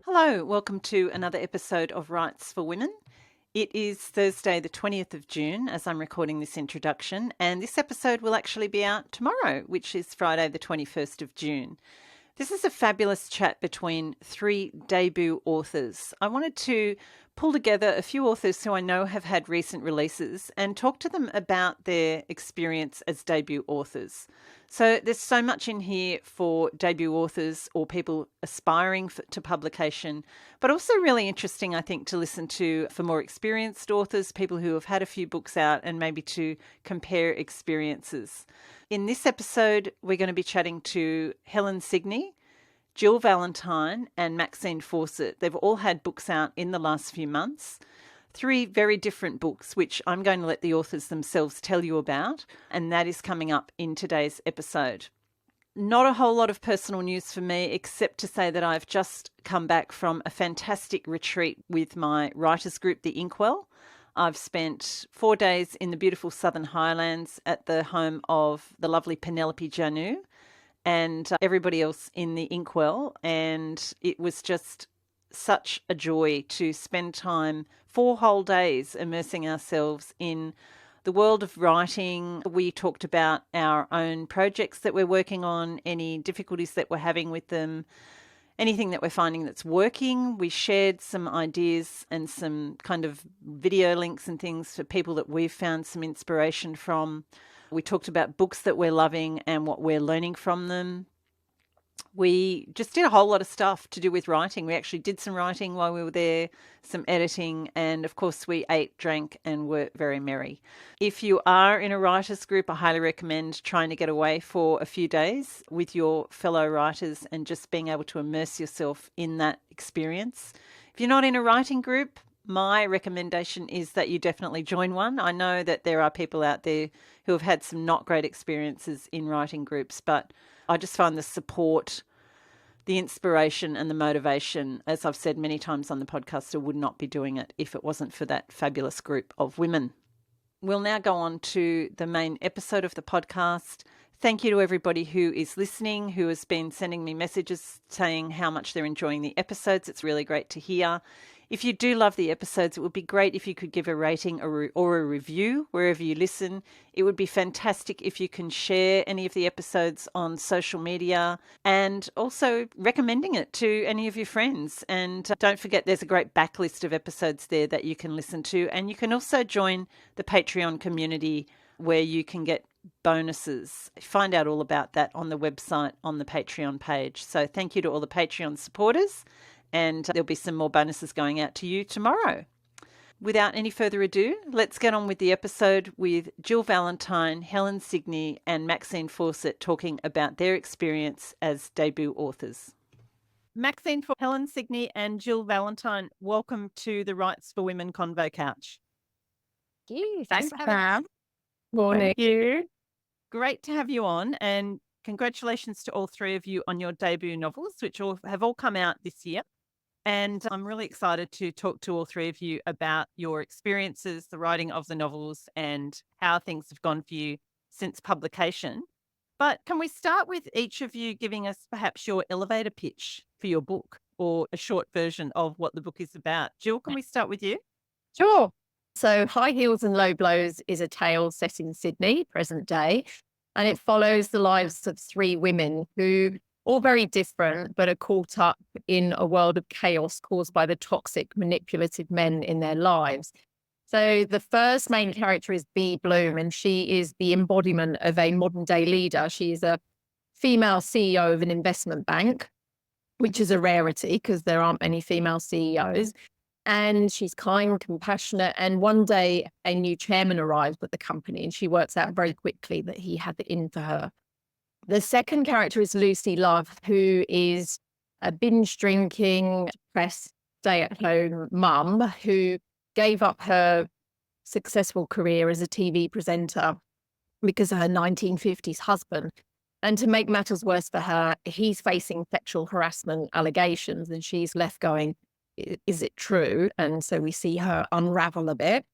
Hello, welcome to another episode of Rights for Women. It is Thursday, the 20th of June, as I'm recording this introduction, and this episode will actually be out tomorrow, which is Friday, the 21st of June. This is a fabulous chat between three debut authors. I wanted to pull together a few authors who I know have had recent releases and talk to them about their experience as debut authors. So there's so much in here for debut authors or people aspiring to publication, but also really interesting, I think, to listen to for more experienced authors, people who have had a few books out, and maybe to compare experiences. In this episode, we're going to be chatting to Helen Signy, Jill Valentine and Maxine Fawcett. They've all had books out in the last few months. Three very different books, which I'm going to let the authors themselves tell you about, and that is coming up in today's episode. Not a whole lot of personal news for me, except to say that I've just come back from a fantastic retreat with my writers group, the Inkwell. I've spent 4 days in the beautiful Southern Highlands at the home of the lovely Penelope Janu and everybody else in the Inkwell, and it was just such a joy to spend time, 4 whole days, immersing ourselves in the world of writing. We talked about our own projects that we're working on, any difficulties that we're having with them, anything that we're finding that's working. We shared some ideas and some kind of video links and things for people that we've found some inspiration from. We talked about books that we're loving and what we're learning from them. We just did a whole lot of stuff to do with writing. We actually did some writing while we were there, some editing, and of course we ate, drank, and were very merry. If you are in a writers group, I highly recommend trying to get away for a few days with your fellow writers and just being able to immerse yourself in that experience. If you're not in a writing group, my recommendation is that you definitely join one. I know that there are people out there who have had some not great experiences in writing groups, but I just find the support, the inspiration and the motivation, as I've said many times on the podcast, I would not be doing it if it wasn't for that fabulous group of women. We'll now go on to the main episode of the podcast. Thank you to everybody who is listening, who has been sending me messages saying how much they're enjoying the episodes. It's really great to hear. If you do love the episodes, it would be great if you could give a rating or a review wherever you listen. It would be fantastic if you can share any of the episodes on social media and also recommending it to any of your friends. And don't forget, there's a great backlist of episodes there that you can listen to. And you can also join the Patreon community where you can get bonuses. Find out all about that on the website on the Patreon page. So thank you to all the Patreon supporters. And there'll be some more bonuses going out to you tomorrow. Without any further ado, let's get on with the episode with Jill Valentine, Helen Signy, and Maxine Fawcett talking about their experience as debut authors. Maxine, Helen Signy, and Jill Valentine, welcome to the Rights for Women Convo Couch. Thank you. Thanks for having me. Morning. Thank you. Great to have you on, and congratulations to all three of you on your debut novels, which have all come out this year. And I'm really excited to talk to all three of you about your experiences, the writing of the novels, and how things have gone for you since publication. But can we start with each of you giving us perhaps your elevator pitch for your book, or a short version of what the book is about? Jill, can we start with you? Sure. So High Heels and Low Blows is a tale set in Sydney, present day, and it follows the lives of 3 women who, all very different, but are caught up in a world of chaos caused by the toxic, manipulative men in their lives. So the first main character is Bee Bloom, and she is the embodiment of a modern day leader. She is a female CEO of an investment bank, which is a rarity because there aren't many female CEOs. And she's kind, compassionate. And one day a new chairman arrives at the company and she works out very quickly that he had it in for her. The second character is Lucy Love, who is a binge drinking, depressed, stay-at-home mum who gave up her successful career as a TV presenter because of her 1950s husband. And to make matters worse for her, he's facing sexual harassment allegations and she's left going, is it true? And so we see her unravel a bit.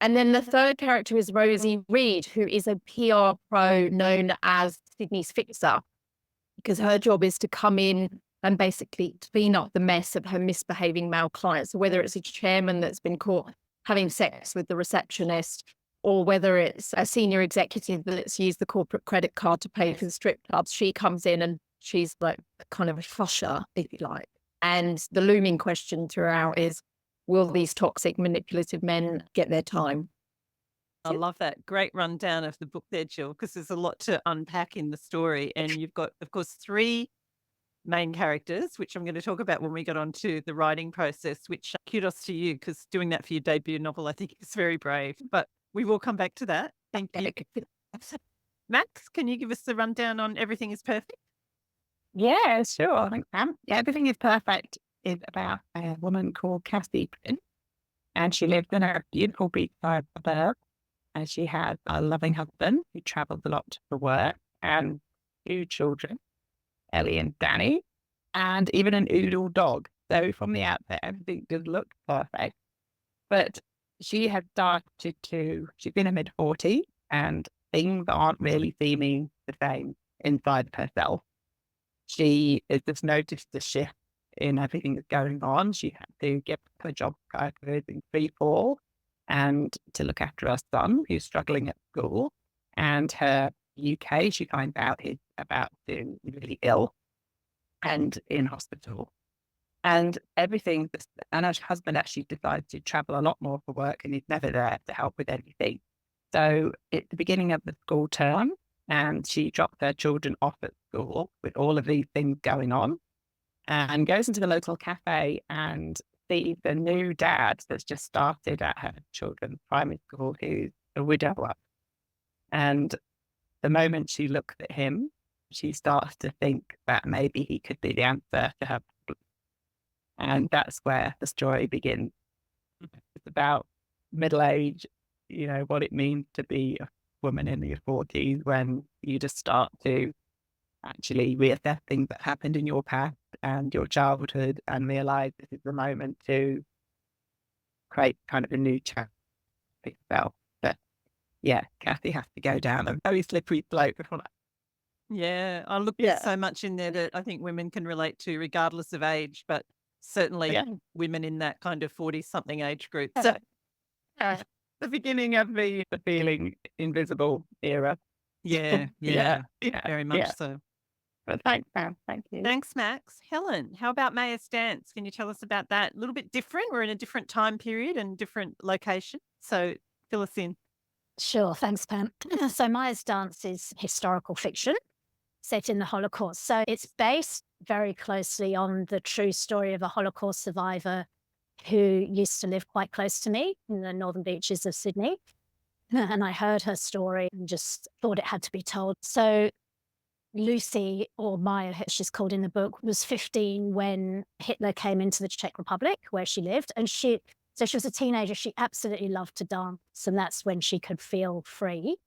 And then the third character is Rosie Reed, who is a PR pro known as Sydney's Fixer, because her job is to come in and basically clean up the mess of her misbehaving male clients. So whether it's a chairman that's been caught having sex with the receptionist, or whether it's a senior executive that's used the corporate credit card to pay for the strip clubs, she comes in and she's like kind of a fusher, if you like. And the looming question throughout is, will these toxic, manipulative men get their time? I love that. Great rundown of the book there, Jill, because there's a lot to unpack in the story. And you've got, of course, 3 main characters, which I'm going to talk about when we get on to the writing process, which kudos to you, because doing that for your debut novel, I think is very brave. But we will come back to that. Thank you. Max, can you give us the rundown on Everything is Perfect? Yeah, sure. Thanks, Pam. Yeah, Everything is Perfect is about a woman called Kathy Prin, and she lived in a beautiful beachside suburb, and she had a loving husband who travelled a lot for work, and 2 children, Ellie and Danny, and even an oodle dog. So from the outset, everything did look perfect. But she had started to, she's in her mid-40s, and things aren't really seeming the same inside of herself. She has just noticed the shift in everything that's going on. She had to give her job in free fall and to look after her son who's struggling at school. And her UK, she finds out he's about to be really ill and in hospital. And everything, and her husband actually decides to travel a lot more for work, and he's never there to help with anything. So it's the beginning of the school term, and she drops her children off at school with all of these things going on, and goes into the local cafe and sees the new dad that's just started at her children's primary school, who's a widower. And the moment she looks at him, she starts to think that maybe he could be the answer to her problem. And that's where the story begins. It's about middle age, what it means to be a woman in your 40s when you just start to actually reassess things that happened in your past and your childhood and realize this is the moment to create kind of a new chapter for yourself. But yeah, Kathy has to go down a very slippery slope before that. Yeah, I look, there's so much in there that I think women can relate to regardless of age, but certainly women in that kind of 40-something age group. So the beginning of the feeling invisible era. Yeah, very much so. But thanks, Pam. Thank you. Thanks, Max. Helen, how about Maya's Dance? Can you tell us about that? A little bit different. We're in a different time period and different location. So fill us in. Sure, thanks, Pam. So Maya's Dance is historical fiction set in the Holocaust. So it's based very closely on the true story of a Holocaust survivor who used to live quite close to me in the northern beaches of Sydney. And I heard her story and just thought it had to be told. So Lucy, or Maya, as she's called in the book, was 15 when Hitler came into the Czech Republic where she lived. And so she was a teenager. She absolutely loved to dance. And that's when she could feel free.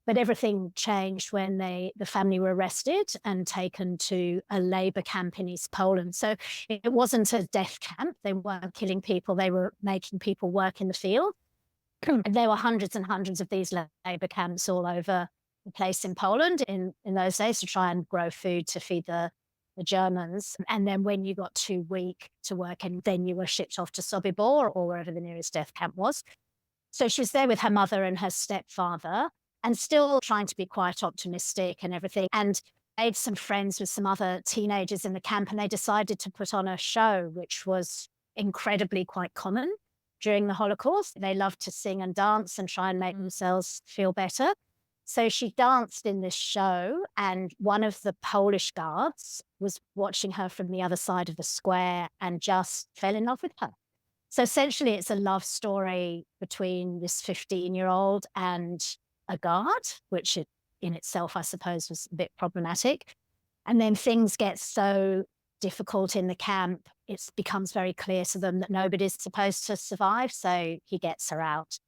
But everything changed when the family were arrested and taken to a labor camp in East Poland. So it wasn't a death camp. They weren't killing people. They were making people work in the field. And there were hundreds and hundreds of these labor camps all over the place in Poland in those days to try and grow food to feed the Germans. And then when you got too weak to work, and then you were shipped off to Sobibor or wherever the nearest death camp was. So she was there with her mother and her stepfather, and still trying to be quite optimistic and everything. And made some friends with some other teenagers in the camp, and they decided to put on a show, which was incredibly quite common during the Holocaust. They loved to sing and dance and try and make themselves feel better. So she danced in this show, and one of the Polish guards was watching her from the other side of the square and just fell in love with her. So essentially, it's a love story between this 15-year-old and a guard, which in itself, I suppose, was a bit problematic. And then things get so difficult in the camp, it becomes very clear to them that nobody's supposed to survive. So he gets her out.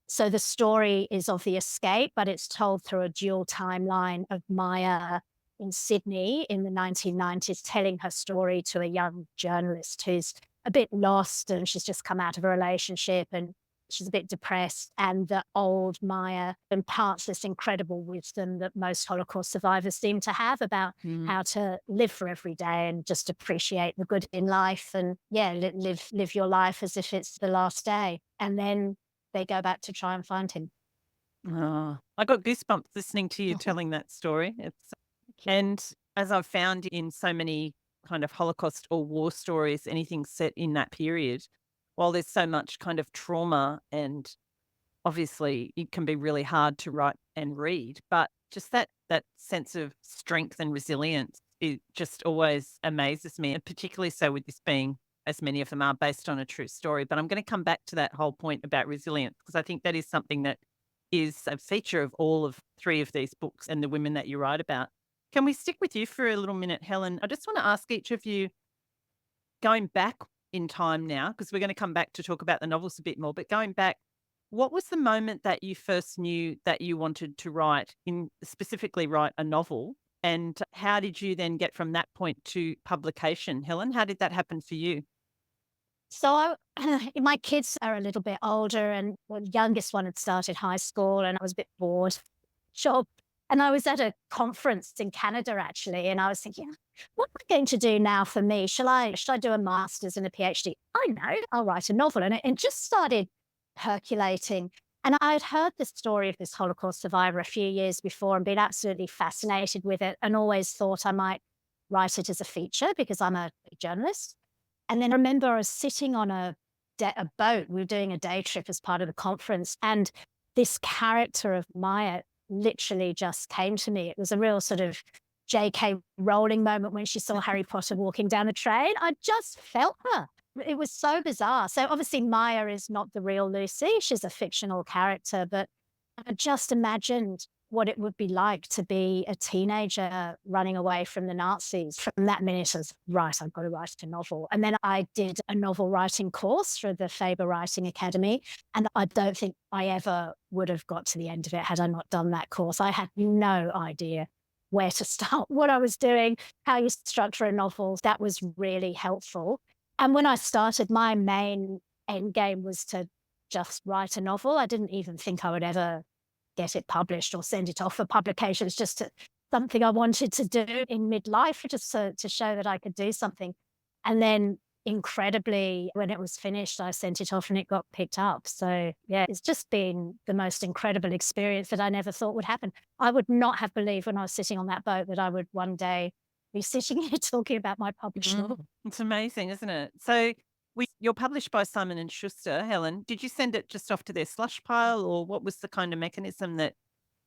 So the story is of the escape, but it's told through a dual timeline of Maya in Sydney in the 1990s, telling her story to a young journalist who's a bit lost, and she's just come out of a relationship and she's a bit depressed, and the old Maya imparts this incredible wisdom that most Holocaust survivors seem to have about how to live for every day and just appreciate the good in life, and live your life as if it's the last day. And then they go back to try and find him. Oh, I got goosebumps listening to you telling that story. And as I've found in so many kind of Holocaust or war stories, anything set in that period, while there's so much kind of trauma, and obviously it can be really hard to write and read, but just that sense of strength and resilience, it just always amazes me, and particularly so with this being, as many of them are, based on a true story. But I'm going to come back to that whole point about resilience, because I think that is something that is a feature of all of three of these books and the women that you write about. Can we stick with you for a little minute, Helen? I just want to ask each of you, going back in time now, because we're going to come back to talk about the novels a bit more, but going back, what was the moment that you first knew that you wanted to specifically write a novel? And how did you then get from that point to publication? Helen, how did that happen for you? So my kids are a little bit older, and the youngest one had started high school, and I was a bit bored. Sure. And I was at a conference in Canada, actually, and I was thinking, what am I going to do now for me? Should I do a master's and a PhD? I know, I'll write a novel. And it just started percolating. And I'd heard the story of this Holocaust survivor a few years before and been absolutely fascinated with it, and always thought I might write it as a feature because I'm a journalist. And then I remember I was sitting on a boat. We were doing a day trip as part of the conference, and this character of Maya literally just came to me. It was a real sort of J.K. Rowling moment when she saw Harry Potter walking down the train. I just felt her. It was so bizarre. So obviously Maya is not the real Lucy. She's a fictional character, but I just imagined what it would be like to be a teenager running away from the Nazis. From that minute, I was, right, I've got to write a novel. And then I did a novel writing course through the Faber Writing Academy. And I don't think I ever would have got to the end of it had I not done that course. I had no idea where to start, what I was doing, how you structure a novel. That was really helpful. And when I started, my main end game was to just write a novel. I didn't even think I would ever get it published or send it off for publication. It's just something I wanted to do in midlife, just to show that I could do something. And then incredibly, when it was finished, I sent it off and it got picked up. So yeah, it's just been the most incredible experience that I never thought would happen. I would not have believed when I was sitting on that boat that I would one day be sitting here talking about my published novel. It's amazing, isn't it? So you're published by Simon and Schuster, Helen. Did you send it just off to their slush pile, or what was the kind of mechanism that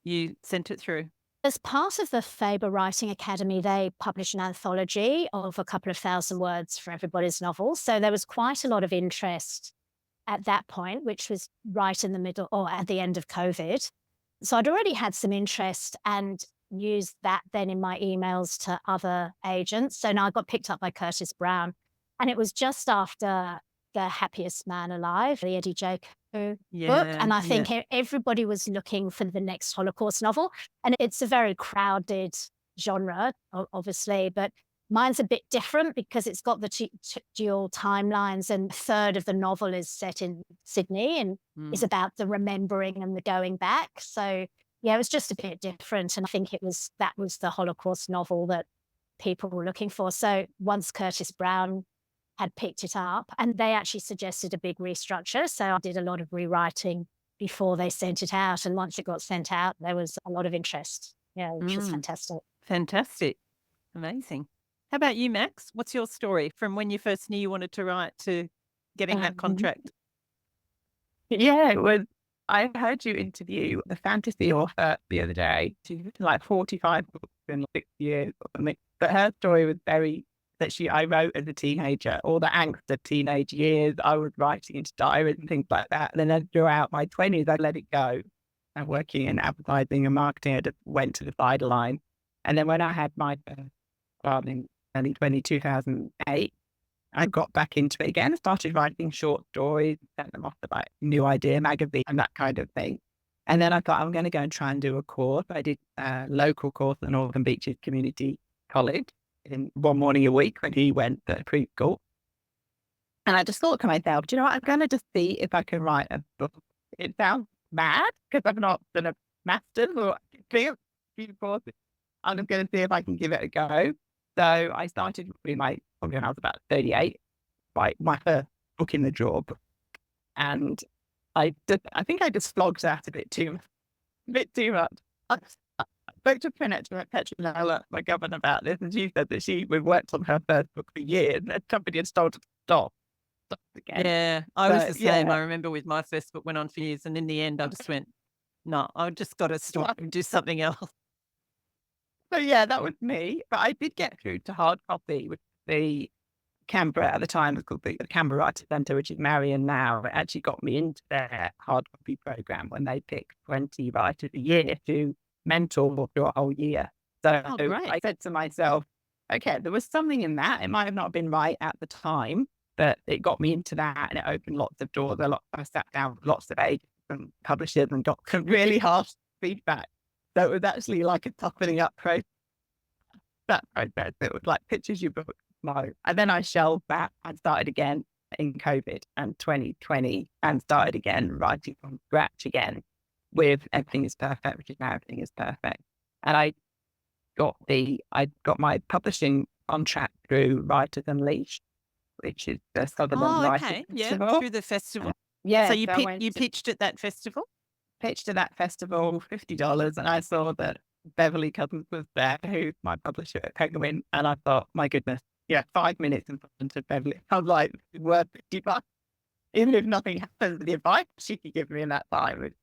you sent it through? As part of the Faber Writing Academy, they published an anthology of a couple of thousand words for everybody's novels. So there was quite a lot of interest at that point, which was right in the middle or at the end of COVID. So I'd already had some interest and used that then in my emails to other agents. So now I got picked up by Curtis Brown. And it was just after The Happiest Man Alive, the Eddie Jacob book. And I think everybody was looking for the next Holocaust novel. And it's a very crowded genre, obviously, but mine's a bit different because it's got the dual timelines, and a third of the novel is set in Sydney and is about the remembering and the going back. So yeah, it was just a bit different. And I think that was the Holocaust novel that people were looking for. So once Curtis Brown had picked it up, and they actually suggested a big restructure. So I did a lot of rewriting before they sent it out. And once it got sent out, there was a lot of interest. Yeah, which was fantastic. Fantastic. Amazing. How about you, Max? What's your story from when you first knew you wanted to write to getting that contract? Yeah, it was. I heard you interview the fantasy author the other day. She's written like 45 books in 6 years or something. But her story was I wrote as a teenager, all the angst of teenage years. I was writing into diaries and things like that. And then throughout my 20s, I let it go. And working in advertising and marketing, I just went to the sideline. And then when I had my first in early 2008, I got back into it again. I started writing short stories, sent them off to like New Idea magazine and that kind of thing. And then I thought, I'm going to go and try and do a course. I did a local course at Northern Beaches Community College in one morning a week when he went to preschool. And I just thought to myself, do you know what? I'm going to just see if I can write a book. It sounds mad because I've not done a master's or a few courses. I'm just going to see if I can give it a go. So I started with probably when I was about 38, my first book in the drawer book. And I think I just flogged that a bit too much. I spoke to Petronella, my governor, about this, and she said that we worked on her first book for years, and somebody had told her to stop again. Yeah, I was the same. I remember with my first book went on for years, and in the end, I just went, no, I've just got to stop and do something else. So yeah, that was me. But I did get through to hard copy with the Canberra at the time. It was called the Canberra Writers Centre, which is Marion now. It actually got me into their hard copy program when they picked 20 writers a year to mentor for a whole year. So I said to myself, okay, there was something in that. It might have not been right at the time, but it got me into that, and it opened lots of doors. I sat down with lots of agents and publishers and got some really harsh feedback. So it was actually like a toughening up process. That process, it was like pictures your book, no. And then I shelved that and started again in COVID and 2020 and started again writing from scratch again with Everything is Perfect, which is now Everything is Perfect. And I got my publishing contract through Writers Unleashed, which is the Sutherland Writers Festival. Through the festival. Yeah. So you pitched at that festival? Pitched at that festival, $50, and I saw that Beverly Cousins was there, who's my publisher at Penguin, and I thought, my goodness, 5 minutes in front of Beverly. I was like, worth $50. Even if nothing happens, the advice she could give me in that time.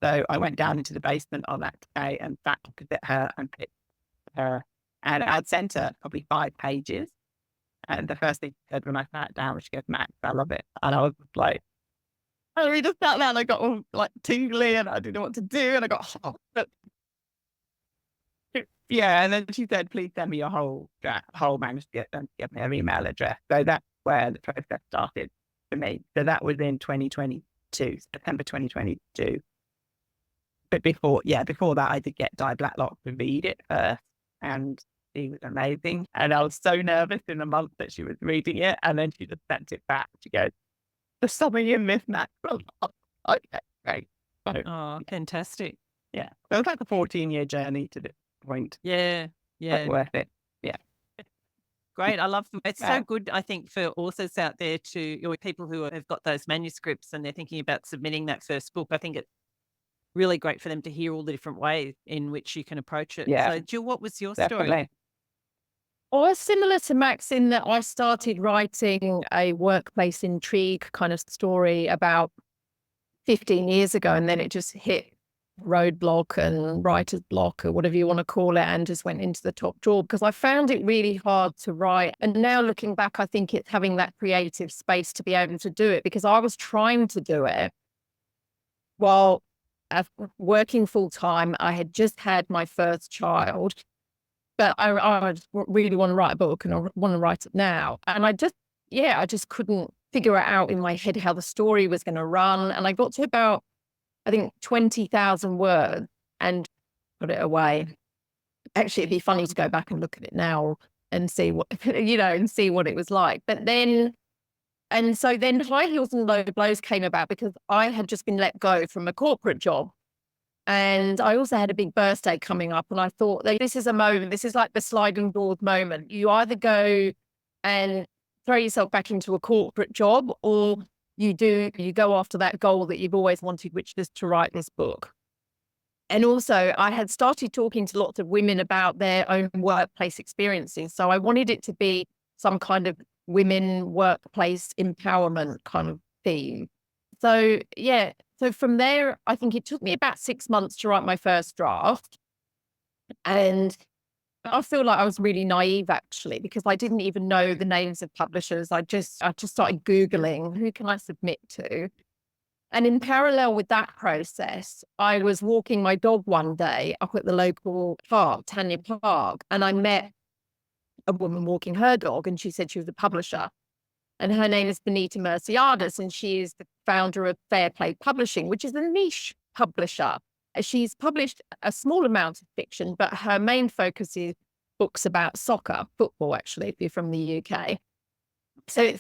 So I went down into the basement on that day and sat opposite her and pitched her. And I'd sent her probably 5 pages. And the first thing she said when I sat down was, she goes, Max, I love it. And I was like, I really just sat there and I got all like tingly and I didn't know what to do. And I got hot. And then she said, please send me your whole manuscript and give me her email address. So that's where the process started for me. So that was in 2022, September 2022. But before that, I did get Di Blacklock to read it first. And she was amazing. And I was so nervous in the month that she was reading it. And then she just sent it back. She goes, there's something in this, Max. Okay, great. So, fantastic. Yeah. So it was like a 14-year journey to this point. Yeah. But worth it. Yeah. Great. I love them. It's so good, I think, for authors out there or people who have got those manuscripts and they're thinking about submitting that first book. I think it's really great for them to hear all the different ways in which you can approach it. Yeah. So, Jill, what was your Definitely. story? Well, it's similar to Max in that I started writing a workplace intrigue kind of story about 15 years ago, and then it just hit roadblock and writer's block or whatever you want to call it, and just went into the top drawer because I found it really hard to write. And now looking back, I think it's having that creative space to be able to do it, because I was trying to do it while working full time. I had just had my first child. But I really want to write a book and I want to write it now. And I just couldn't figure it out in my head how the story was going to run. And I got to about, I think, 20,000 words and put it away. Actually, it'd be funny to go back and look at it now and see what, and see what it was like. But then High Heels and Low Blows came about because I had just been let go from a corporate job. And I also had a big birthday coming up, and I thought that this is a moment, this is like the sliding doors moment. You either go and throw yourself back into a corporate job, or you go after that goal that you've always wanted, which is to write this book. And also I had started talking to lots of women about their own workplace experiences. So I wanted it to be some kind of women workplace empowerment kind of theme. So so from there, I think it took me about 6 months to write my first draft. And I feel like I was really naive, actually, because I didn't even know the names of publishers. I just started Googling, who can I submit to? And in parallel with that process, I was walking my dog one day up at the local park, Tanya Park, and I met a woman walking her dog, and she said she was a publisher. And her name is Benita Merciades, and she is the founder of Fair Play Publishing, which is a niche publisher. She's published a small amount of fiction, but her main focus is books about football, actually, if you're from the UK. So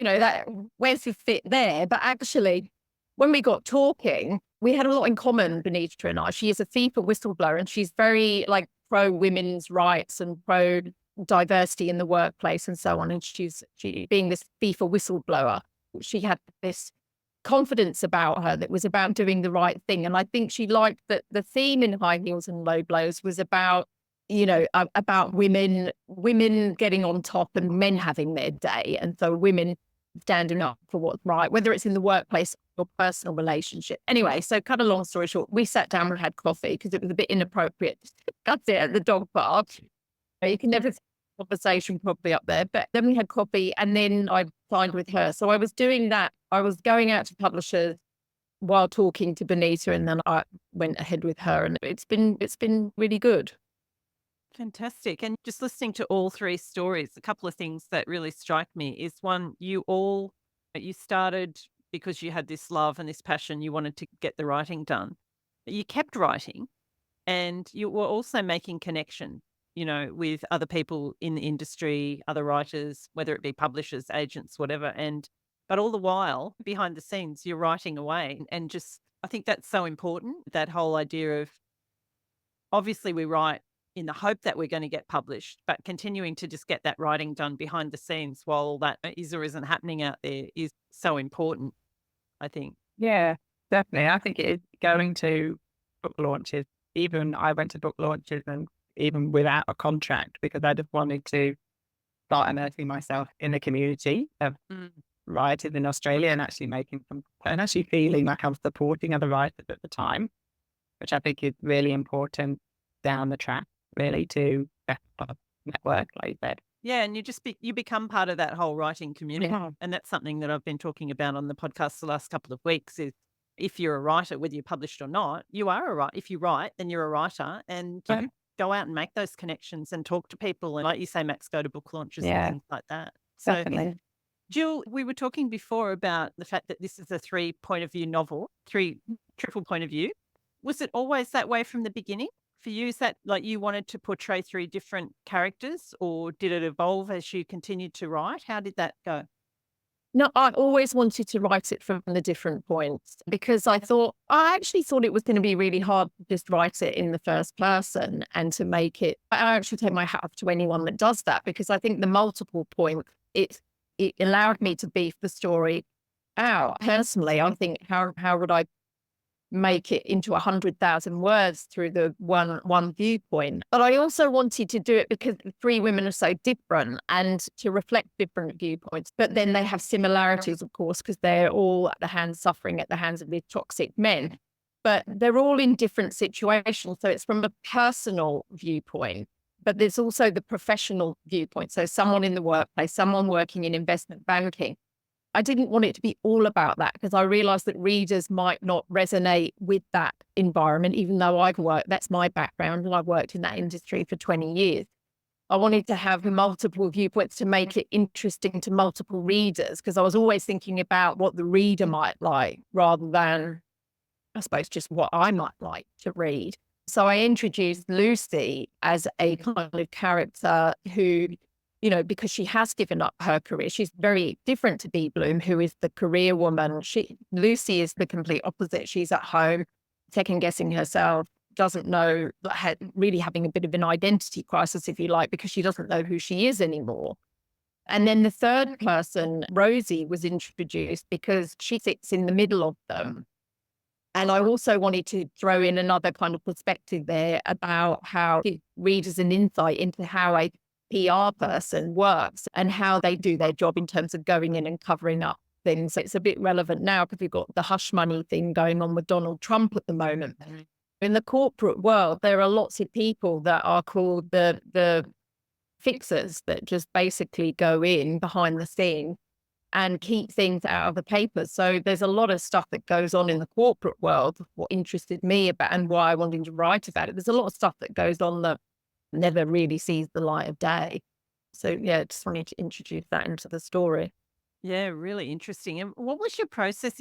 that where's the fit there? But actually, when we got talking, we had a lot in common, Benita and I. She is a FIFA whistleblower, and she's very pro women's rights and pro diversity in the workplace and so on. And she being this FIFA whistleblower, she had this confidence about her that was about doing the right thing. And I think she liked that the theme in High Heels and Low Blows was about about women getting on top and men having their day. And so women standing up for what's right, whether it's in the workplace or personal relationship. Anyway, so cut a long story short, we sat down and had coffee because it was a bit inappropriate. That's it, at the dog park. You can never see a conversation properly up there. But then we had coffee and then I signed with her. So I was doing that. I was going out to publishers while talking to Benita, and then I went ahead with her, and it's been really good. Fantastic. And just listening to all three stories, a couple of things that really strike me is one, you started because you had this love and this passion, you wanted to get the writing done. You kept writing and you were also making connection, with other people in the industry, other writers, whether it be publishers, agents, whatever. But all the while behind the scenes, you're writing away. And just, I think that's so important, that whole idea of, obviously we write in the hope that we're going to get published, but continuing to just get that writing done behind the scenes while all that is or isn't happening out there is so important, I think. Yeah, definitely. I think it's going to book launches. Even I went to book launches and even without a contract, because I just wanted to start immersing myself in the community of writers in Australia and actually and actually feeling like I'm supporting other writers at the time, which I think is really important down the track, really, to network, like that. Yeah, and you become part of that whole writing community. Yeah. And that's something that I've been talking about on the podcast the last couple of weeks is, if you're a writer, whether you're published or not, you are a writer. If you write, then you're a writer, and go out and make those connections and talk to people. And like you say, Max, go to book launches and things like that. So, Definitely. Jill, we were talking before about the fact that this is a 3 point of view novel, triple point of view. Was it always that way from the beginning for you? Is that like you wanted to portray 3 different characters, or did it evolve as you continued to write? How did that go? No, I always wanted to write it from the different points because I actually thought it was going to be really hard to just write it in the first person and to make it. I actually take my hat off to anyone that does that, because I think the multiple point, it allowed me to beef the story out. Personally, I think how would I make it into 100,000 words through the one viewpoint? But I also wanted to do it because the 3 women are so different and to reflect different viewpoints. But then they have similarities, of course, because they're all suffering at the hands of these toxic men. But they're all in different situations. So it's from a personal viewpoint, but there's also the professional viewpoint. So someone in the workplace, someone working in investment banking. I didn't want it to be all about that because I realized that readers might not resonate with that environment, even though that's my background and I've worked in that industry for 20 years. I wanted to have multiple viewpoints to make it interesting to multiple readers, because I was always thinking about what the reader might like rather than, I suppose, just what I might like to read. So I introduced Lucy as a kind of character who, because she has given up her career. She's very different to Bee Bloom, who is the career woman. Lucy is the complete opposite. She's at home, second guessing herself, doesn't know, really having a bit of an identity crisis, if you like, because she doesn't know who she is anymore. And then the third person, Rosie, was introduced because she sits in the middle of them. And I also wanted to throw in another kind of perspective there about how readers an insight into how a PR person works and how they do their job in terms of going in and covering up things. It's a bit relevant now because we've got the hush money thing going on with Donald Trump at the moment. In the corporate world, there are lots of people that are called the fixers that just basically go in behind the scene and keep things out of the papers. So there's a lot of stuff that goes on in the corporate world. What interested me about and why I wanted to write about it, there's a lot of stuff that goes on that never really sees the light of day. So yeah, just wanted to introduce that into the story. Yeah, really interesting. And what was your process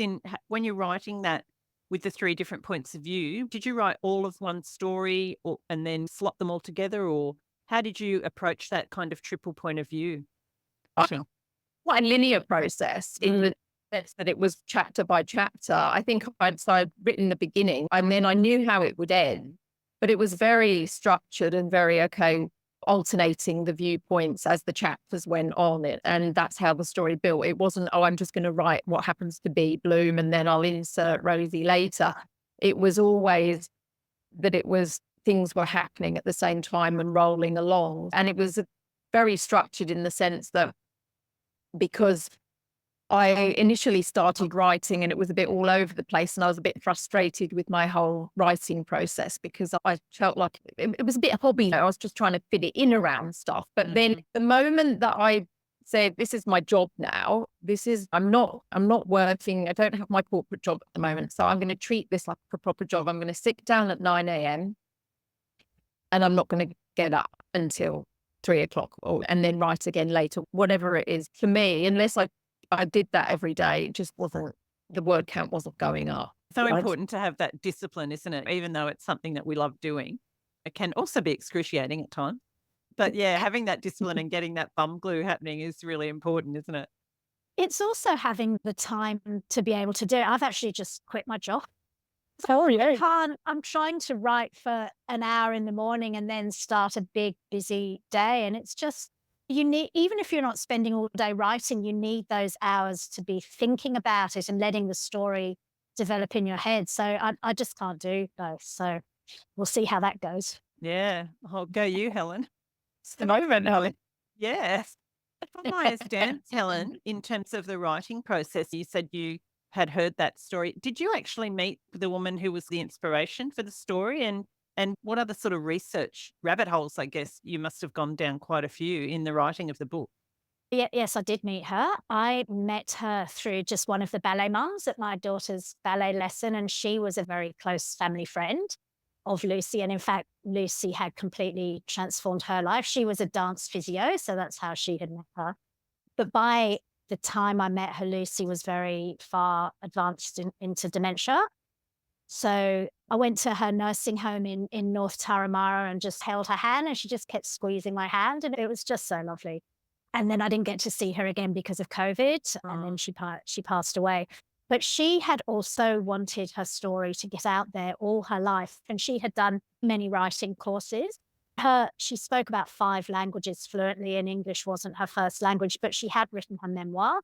when you're writing that with the 3 different points of view? Did you write all of one story and then slot them all together, or how did you approach that kind of triple point of view? quite a linear process in the sense that it was chapter by chapter. I think I'd written the beginning and then I knew how it would end, but it was very structured and very, alternating the viewpoints as the chapters went on. And that's how the story built. It wasn't, I'm just going to write what happens to be Bloom and then I'll insert Rosie later. It was always that things were happening at the same time and rolling along. And it was very structured in the sense that because I initially started writing and it was a bit all over the place and I was a bit frustrated with my whole writing process because I felt like it was a bit hobby. I was just trying to fit it in around stuff. But then the moment that I said, this is my job now, I'm not working. I don't have my corporate job at the moment. So I'm going to treat this like a proper job. I'm going to sit down at 9 a.m. and I'm not going to get up until 3 o'clock and then write again later, whatever it is. For me, unless I did that every day, it just wasn't, the word count wasn't going up. So important to have that discipline, isn't it? Even though it's something that we love doing, it can also be excruciating at times. But yeah, having that discipline and getting that bum glue happening is really important, isn't it? It's also having the time to be able to do it. I've actually just quit my job. Oh, yeah. I'm trying to write for an hour in the morning and then start a big, busy day. And it's just, you need, even if you're not spending all day writing, you need those hours to be thinking about it and letting the story develop in your head. So I just can't do both. So we'll see how that goes. Yeah. Oh, go you, Helen. It's the moment, Helen. Yes. From my stance, Helen, in terms of the writing process, you said you had heard that story. Did you actually meet the woman who was the inspiration for the story? And what other sort of research rabbit holes, I guess, you must have gone down quite a few in the writing of the book? Yes, I did meet her. I met her through just one of the ballet mums at my daughter's ballet lesson, and she was a very close family friend of Lucy. And in fact, Lucy had completely transformed her life. She was a dance physio, so that's how she had met her. But by the time I met her, Lucy was very far advanced into dementia. So I went to her nursing home in North Taramara and just held her hand, and she just kept squeezing my hand, and it was just so lovely. And then I didn't get to see her again because of COVID, and then she passed away. But she had also wanted her story to get out there all her life, and she had done many writing courses. She spoke about 5 languages fluently, and English wasn't her first language, but she had written her memoir,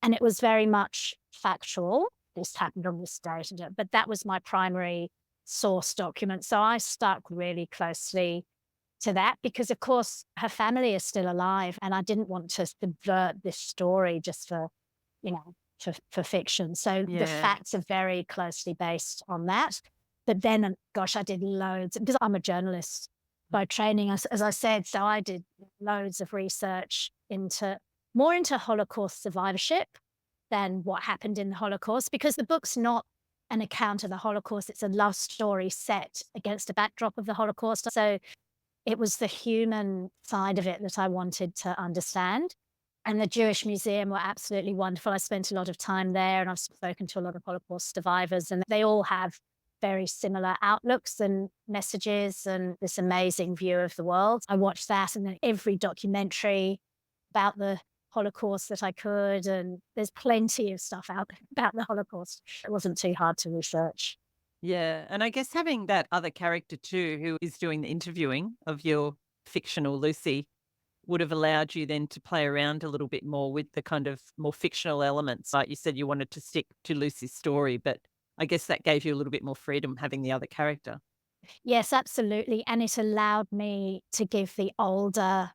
and it was very much factual. This happened on this date, but that was my primary source document. So I stuck really closely to that because, of course, her family is still alive, and I didn't want to subvert this story just for, for fiction. So the facts are very closely based on that. But then, gosh, I did loads because I'm a journalist by training, as I said. So I did loads of research more into Holocaust survivorship than what happened in the Holocaust, because the book's not an account of the Holocaust. It's a love story set against a backdrop of the Holocaust. So it was the human side of it that I wanted to understand. And the Jewish Museum were absolutely wonderful. I spent a lot of time there, and I've spoken to a lot of Holocaust survivors, and they all have very similar outlooks and messages and this amazing view of the world. I watched that, and then every documentary about the Holocaust that I could, and there's plenty of stuff out about the Holocaust. It wasn't too hard to research. Yeah. And I guess having that other character too, who is doing the interviewing of your fictional Lucy, would have allowed you then to play around a little bit more with the kind of more fictional elements. Like you said, you wanted to stick to Lucy's story, but I guess that gave you a little bit more freedom having the other character. Yes, absolutely. And it allowed me to give the older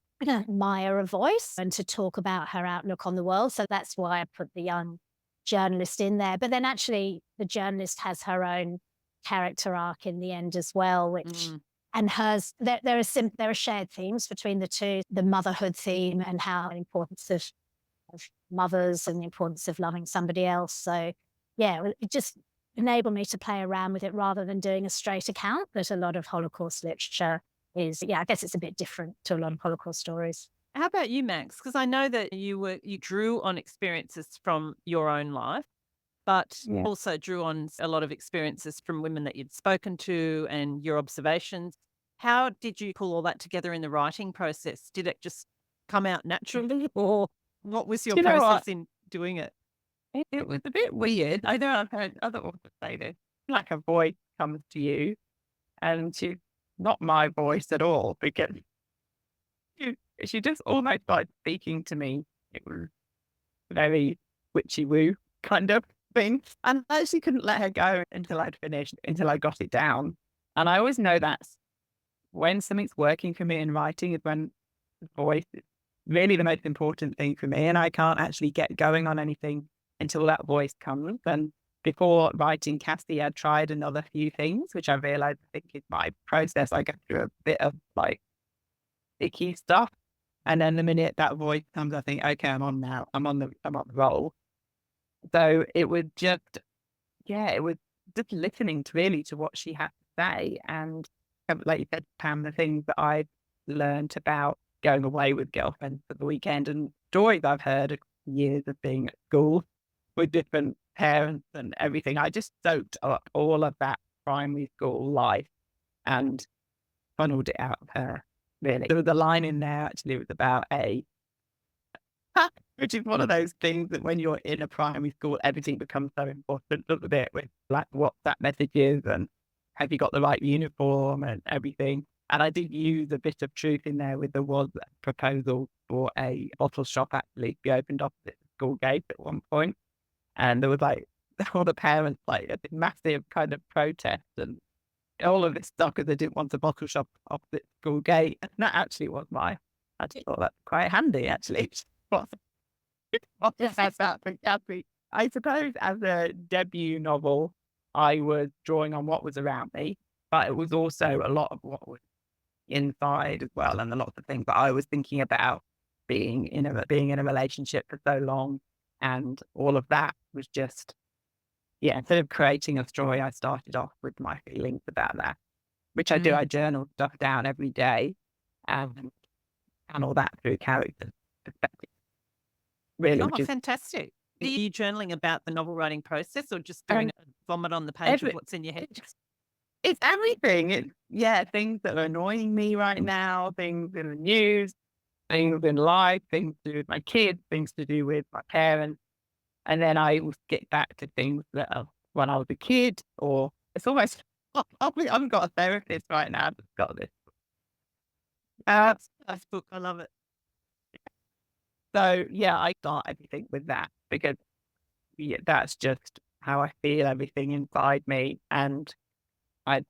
Maya a voice and to talk about her outlook on the world. So that's why I put the young journalist in there. But then actually the journalist has her own character arc in the end as well, which and hers, there are shared themes between the two, the motherhood theme and how the importance of mothers and the importance of loving somebody else. So yeah, it just enabled me to play around with it rather than doing a straight account that a lot of Holocaust literature is. Yeah, I guess it's a bit different to a lot of Holocaust stories. How about you, Max? Because I know that you drew on experiences from your own life, but also drew on a lot of experiences from women that you'd spoken to and your observations. How did you pull all that together in the writing process? Did it just come out naturally, or What was your You know process what? in doing it? It was a bit weird. I know I've heard other authors say this. Like a voice comes to you, and she's not my voice at all, because she just almost started speaking to me. It was very witchy woo kind of thing. And I actually couldn't let her go until I'd finished, until I got it down. And I always know that's when something's working for me in writing, is when the voice is really the most important thing for me. And I can't actually get going on anything until that voice comes. And before writing Cassie, I'd tried another few things, which I realized I think is my process. I go through a bit of like icky stuff. And then the minute that voice comes, I think, okay, I'm on now. I'm on the roll. So it was just, it was just listening to really to what she had to say. And like you said, Pam, the things that I've learned about going away with girlfriends for the weekend and stories I've heard of years of being at school with different parents and everything. I just soaked up all of that primary school life and funneled it out of her, really. There was a line in there, actually, it was about which is one of those things that when you're in a primary school, everything becomes so important, doesn't it? With like WhatsApp messages and have you got the right uniform and everything. And I did use a bit of truth in there with there was a proposal for a bottle shop actually to be opened up at the school gate at one point. And there was like all the parents like a massive kind of protest and all of this stuff because they didn't want a bottle shop off the school gate. And that actually was I just thought that's quite handy actually. That's that for Cathy. I suppose as a debut novel, I was drawing on what was around me, but it was also a lot of what was inside as well, and a lot of things that I was thinking about being in a relationship for so long, and all of that was just instead of creating a story, I started off with my feelings about that, which I do. I journal stuff down every day, and all that through character perspective. Really, Fantastic. Are you journaling about the novel writing process or just doing a vomit on the page of what's in your head? It's everything. It's things that are annoying me right now, things in the news, things in life, things to do with my kids, things to do with my parents. And then I will get back to things that are when I was a kid, or it's almost, I've got a therapist right now that's got this. Nice book. I love it. So I start everything with that because that's just how I feel everything inside me. And I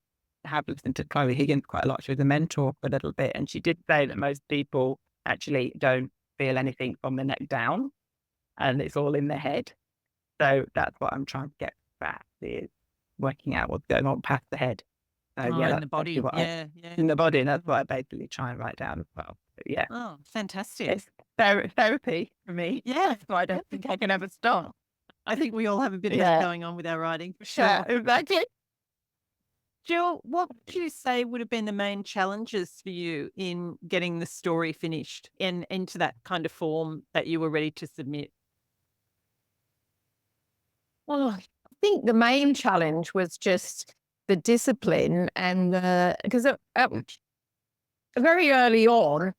have listened to Chloe Higgins quite a lot. She was a mentor for a little bit, and she did say that most people actually don't feel anything from the neck down, and it's all in the head. So that's what I'm trying to get back, is working out what's going on past the head. So in the body. In the body, and that's what I basically try and write down as well. But, Oh, fantastic. It's therapy for me. Yeah. So I don't think I can ever stop. I think we all have a bit of that going on with our writing, for sure. Yeah, exactly. Jill, what would you say would have been the main challenges for you in getting the story finished and into that kind of form that you were ready to submit? Well, I think the main challenge was just the discipline, and because very early on,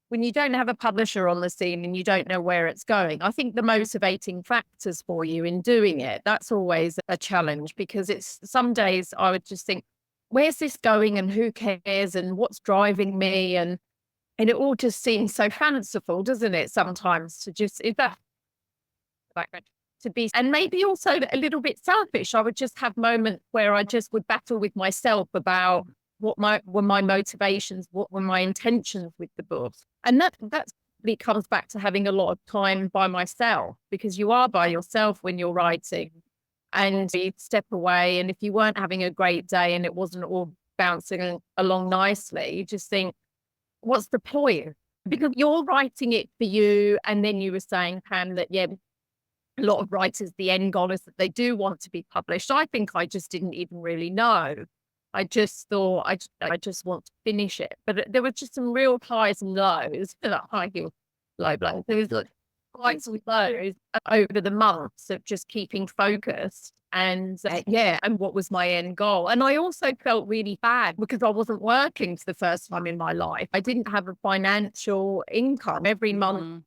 when you don't have a publisher on the scene and you don't know where it's going, I think the motivating factors for you in doing it, that's always a challenge, because it's some days I would just think, where's this going and who cares and what's driving me? And it all just seems so fanciful, doesn't it? Sometimes to just, to be, and maybe also a little bit selfish. I would just have moments where I just would battle with myself about what were my motivations, what were my intentions with the book. And that probably comes back to having a lot of time by myself, because you are by yourself when you're writing, and you step away. And if you weren't having a great day and it wasn't all bouncing along nicely, you just think, what's the point? Because you're writing it for you. And then you were saying, Pam, that, a lot of writers, the end goal is that they do want to be published. I think I just didn't even really know. I just thought I just want to finish it. But there were just some real highs and lows, high heel, low blows. There was quite some lows over the months of just keeping focused and and what was my end goal. And I also felt really bad because I wasn't working for the first time in my life. I didn't have a financial income every month.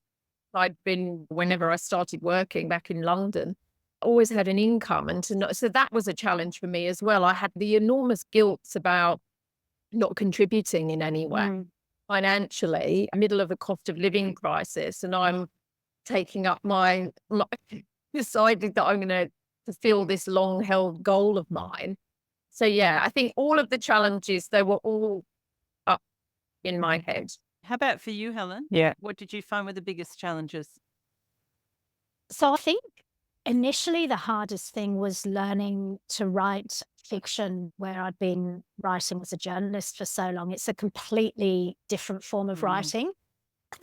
whenever I started working back in London, always had an income. And so that was a challenge for me as well. I had the enormous guilt about not contributing in any way financially, middle of a cost of living crisis. And I'm taking up decided that I'm going to fulfill this long held goal of mine. So yeah, I think all of the challenges, they were all up in my head. How about for you, Helen? Yeah. What did you find were the biggest challenges? So I think initially the hardest thing was learning to write fiction where I'd been writing as a journalist for so long. It's a completely different form of writing.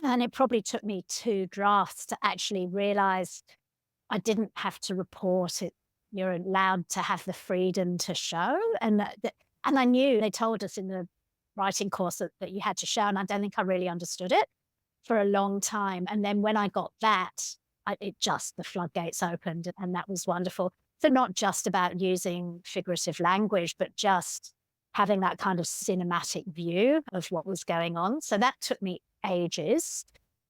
And it probably took me 2 drafts to actually realize I didn't have to report it. You're allowed to have the freedom to show. And I knew they told us in the writing course that you had to show, and I don't think I really understood it for a long time. And then when I got that, the floodgates opened, and that was wonderful. So not just about using figurative language, but just having that kind of cinematic view of what was going on. So that took me ages,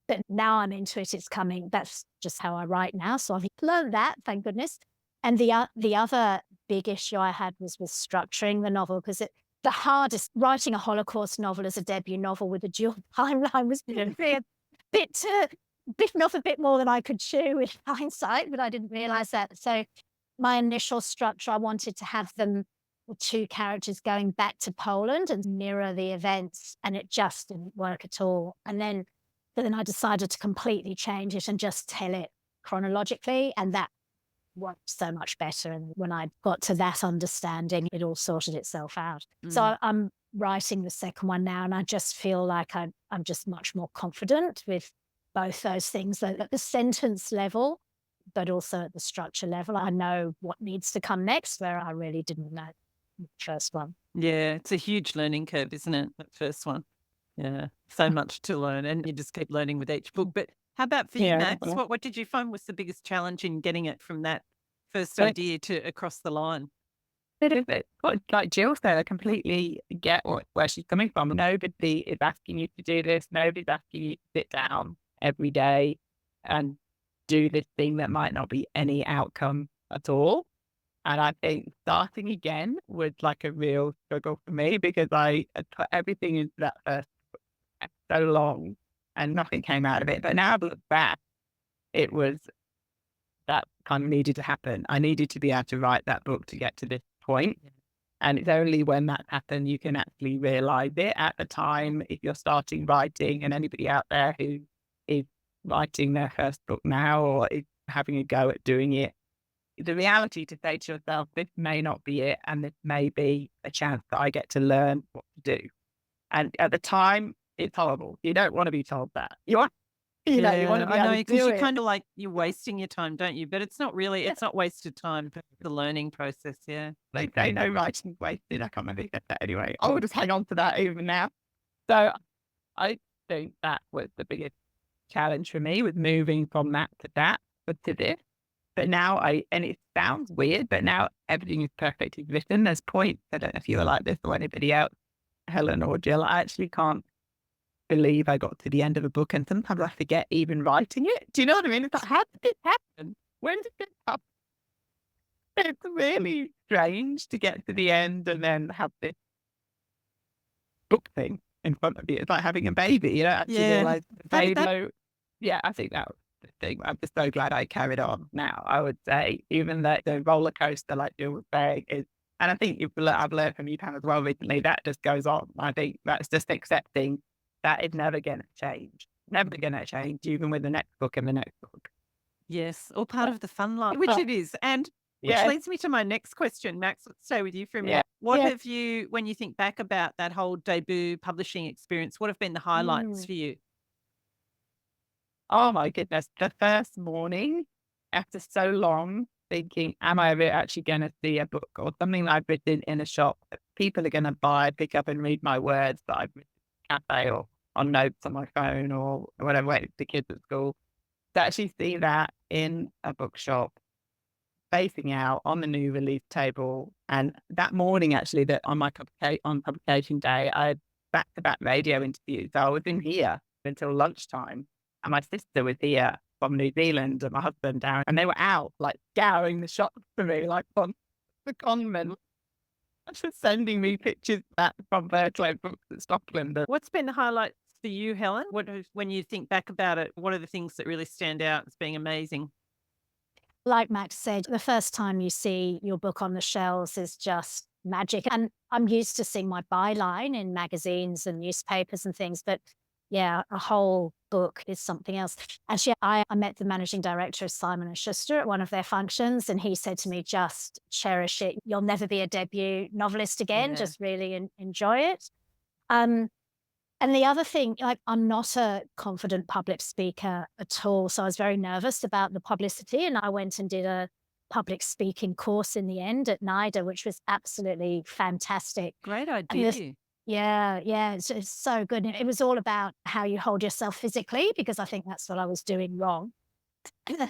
but now I'm into it. It's coming. That's just how I write now. So I've learned that, thank goodness. And the other big issue I had was with structuring the novel, because the hardest, writing a Holocaust novel as a debut novel with a dual timeline was a bitten off a bit more than I could chew in hindsight, but I didn't realize that. So my initial structure, I wanted to have them with 2 characters going back to Poland and mirror the events, and it just didn't work at all. And then I decided to completely change it and just tell it chronologically, and that worked so much better. And when I got to that understanding, it all sorted itself out. So I'm writing the second one now, and I just feel like I'm just much more confident with both those things, at the sentence level, but also at the structure level. I know what needs to come next, where I really didn't know the first one. Yeah, it's a huge learning curve, isn't it? That first one. Yeah, so much to learn, and you just keep learning with each book. But how about for you, Max? What did you find was the biggest challenge in getting it from that first idea to across the line? Like Jill said, I completely get where she's coming from. Nobody is asking you to do this. Nobody's asking you to sit down every day and do this thing that might not be any outcome at all. And I think starting again was like a real struggle for me, because I had put everything into that first book for so long and nothing came out of it. But now I look back, it was that kind of needed to happen. I needed to be able to write that book to get to this point. And it's only when that happened you can actually realize it. At the time, if you're starting writing, and anybody out there who is writing their first book now or is having a go at doing it, the reality to say to yourself, this may not be it, and this may be a chance that I get to learn what to do. And at the time, it's horrible. You don't want to be told that. You want to be able to do because it. you're kind of like, you're wasting your time, don't you? But it's not really, it's not wasted time, but the learning process, yeah. They say no writing's wasted. I can't remember who said that anyway. I will just hang on to that even now. So I think that was the biggest challenge for me, with moving from that but to this. But now and it sounds weird, but now everything is perfectly written. There's points, I don't know if you were like this or anybody else, Helen or Jill, I actually can't believe I got to the end of a book, and sometimes I forget even writing it. Do you know what I mean? It's like, how did this happen? When did this happen? It's really strange to get to the end and then have this book thing in front of you. It's like having a baby, you know, actually realize yeah, I think that was the thing. I'm just so glad I carried on now. I would say, even the roller coaster, like Jill was saying, is, and I think I've learned from you, Pam, as well recently, that just goes on. I think that's just accepting that is never going to change. Never going to change, even with the next book and the next book. Yes, all part of the fun life, which it is. And which leads me to my next question. Max, let's stay with you for a minute. What have you, when you think back about that whole debut publishing experience, what have been the highlights for you? Oh my goodness. The first morning, after so long, thinking, am I ever actually going to see a book or something that I've written in a shop that people are going to buy, pick up and read my words that I've written in a cafe or on notes on my phone or whatever, waiting for the kids at school. To actually see that in a bookshop, facing out on the new release table. And that morning, actually, that on publication day, I had back-to-back radio interviews. So I was in here until lunchtime. And my sister was here from New Zealand and my husband down, and they were out like scouring the shop for me, like on the convent. Just sending me pictures back from Berkeley books at Stockland. What's been the highlights for you, Helen? When you think back about it, what are the things that really stand out as being amazing? Like Max said, the first time you see your book on the shelves is just magic. And I'm used to seeing my byline in magazines and newspapers and things, but yeah, a whole book is something else. Actually, I met the managing director of Simon & Schuster at one of their functions, and he said to me, just cherish it. You'll never be a debut novelist again. Yeah. Just really enjoy it. And the other thing, like, I'm not a confident public speaker at all. So I was very nervous about the publicity, and I went and did a public speaking course in the end at NIDA, which was absolutely fantastic. Great And idea. yeah, it's so good. And it was all about how you hold yourself physically, because I think that's what I was doing wrong.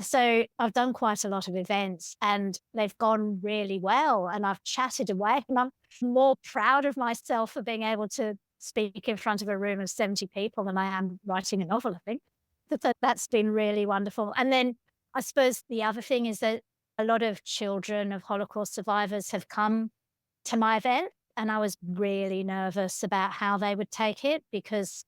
So I've done quite a lot of events and they've gone really well. And I've chatted away, and I'm more proud of myself for being able to speak in front of a room of 70 people than I am writing a novel, I think. That's been really wonderful. And then I suppose the other thing is that a lot of children of Holocaust survivors have come to my event, and I was really nervous about how they would take it because,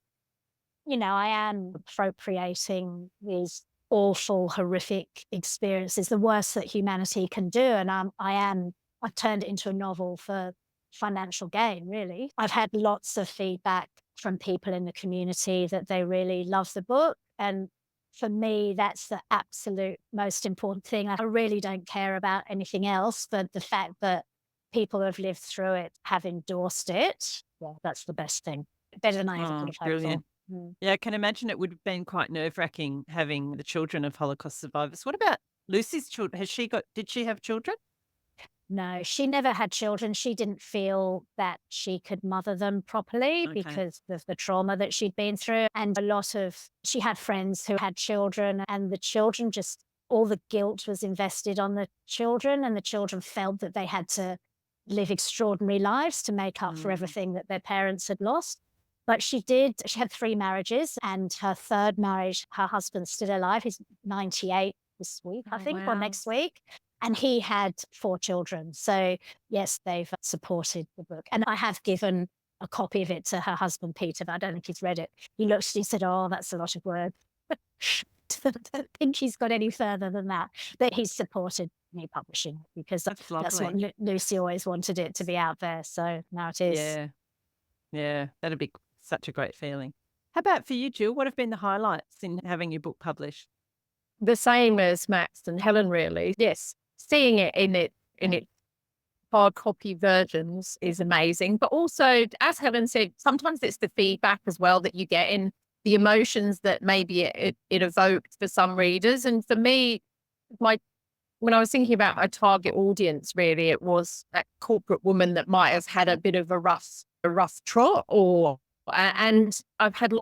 I am appropriating these awful, horrific experiences, the worst that humanity can do. And I've turned it into a novel for financial gain, really. I've had lots of feedback from people in the community that they really love the book. And for me, that's the absolute most important thing. I really don't care about anything else, but the fact that people who have lived through it have endorsed it, well, that's the best thing. Better than I ever could have hoped Brilliant. for. Yeah, I can imagine it would have been quite nerve-wracking having the children of Holocaust survivors. What about Lucy's children? Did she have children? No, she never had children. She didn't feel that she could mother them properly Okay. because of the trauma that she'd been through. And she had friends who had children, and the children all the guilt was invested on the children, and the children felt that they had to live extraordinary lives to make up for everything that their parents had lost. But she had 3 marriages, and her third marriage, her husband's still alive. He's 98 this week, I think, or wow. next week. And he had 4 children. So yes, they've supported the book. And I have given a copy of it to her husband, Peter, but I don't think he's read it. He looked, he said, "Oh, that's a lot of words." I don't think he's got any further than that. But he's supported me publishing it because That's that's what lovely. Lucy always wanted it to be out there. So now it is. Yeah. Yeah, that'd be such a great feeling. How about for you, Jill? What have been the highlights in having your book published? The same as Max and Helen, really. Yes, seeing it in its hard copy versions is amazing. But also, as Helen said, sometimes it's the feedback as well that you get in the emotions that maybe it evoked for some readers. And for me, when I was thinking about my target audience, really, it was that corporate woman that might have had a bit of a rough trot, and I've had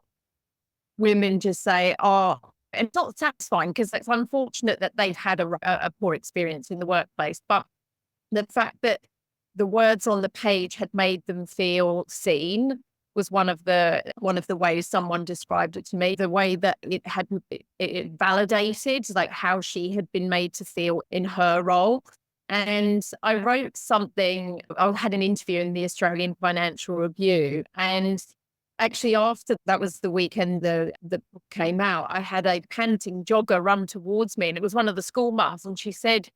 women just say, "Oh," and it's not satisfying because it's unfortunate that they've had a poor experience in the workplace, but the fact that the words on the page had made them feel seen was one of the ways someone described it to me. The way that it validated like how she had been made to feel in her role. And I wrote something. I had an interview in the Australian Financial Review, and actually after that was the weekend the book came out, I had a panting jogger run towards me, and it was one of the school mums, and she said,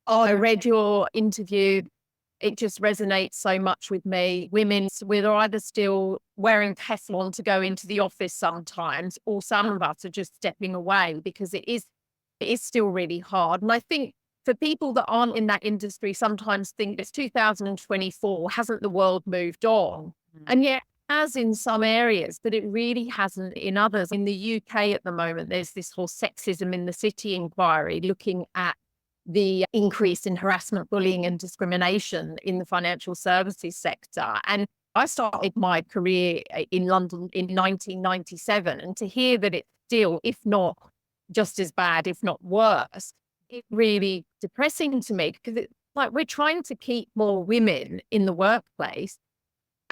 "Oh, I read your interview. It just resonates so much with me. We're either still wearing Teflon to go into the office sometimes, or some of us are just stepping away because it is still really hard." And I think for people that aren't in that industry, sometimes think it's 2024, hasn't the world moved on? And yet, as in some areas, but it really hasn't in others. In the UK at the moment, there's this whole sexism in the city inquiry looking at the increase in harassment, bullying and discrimination in the financial services sector. And I started my career in London in 1997, and to hear that it's still, if not just as bad, if not worse, it's really depressing to me, because it's like we're trying to keep more women in the workplace,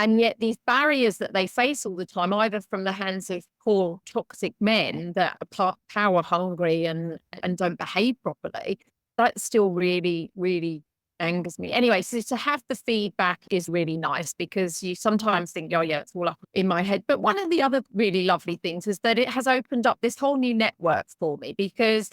And yet these barriers that they face all the time, either from the hands of poor toxic men that are power hungry and don't behave properly, that still really, really angers me. Anyway, so to have the feedback is really nice, because you sometimes think, oh yeah, it's all up in my head. But one of the other really lovely things is that it has opened up this whole new network for me, because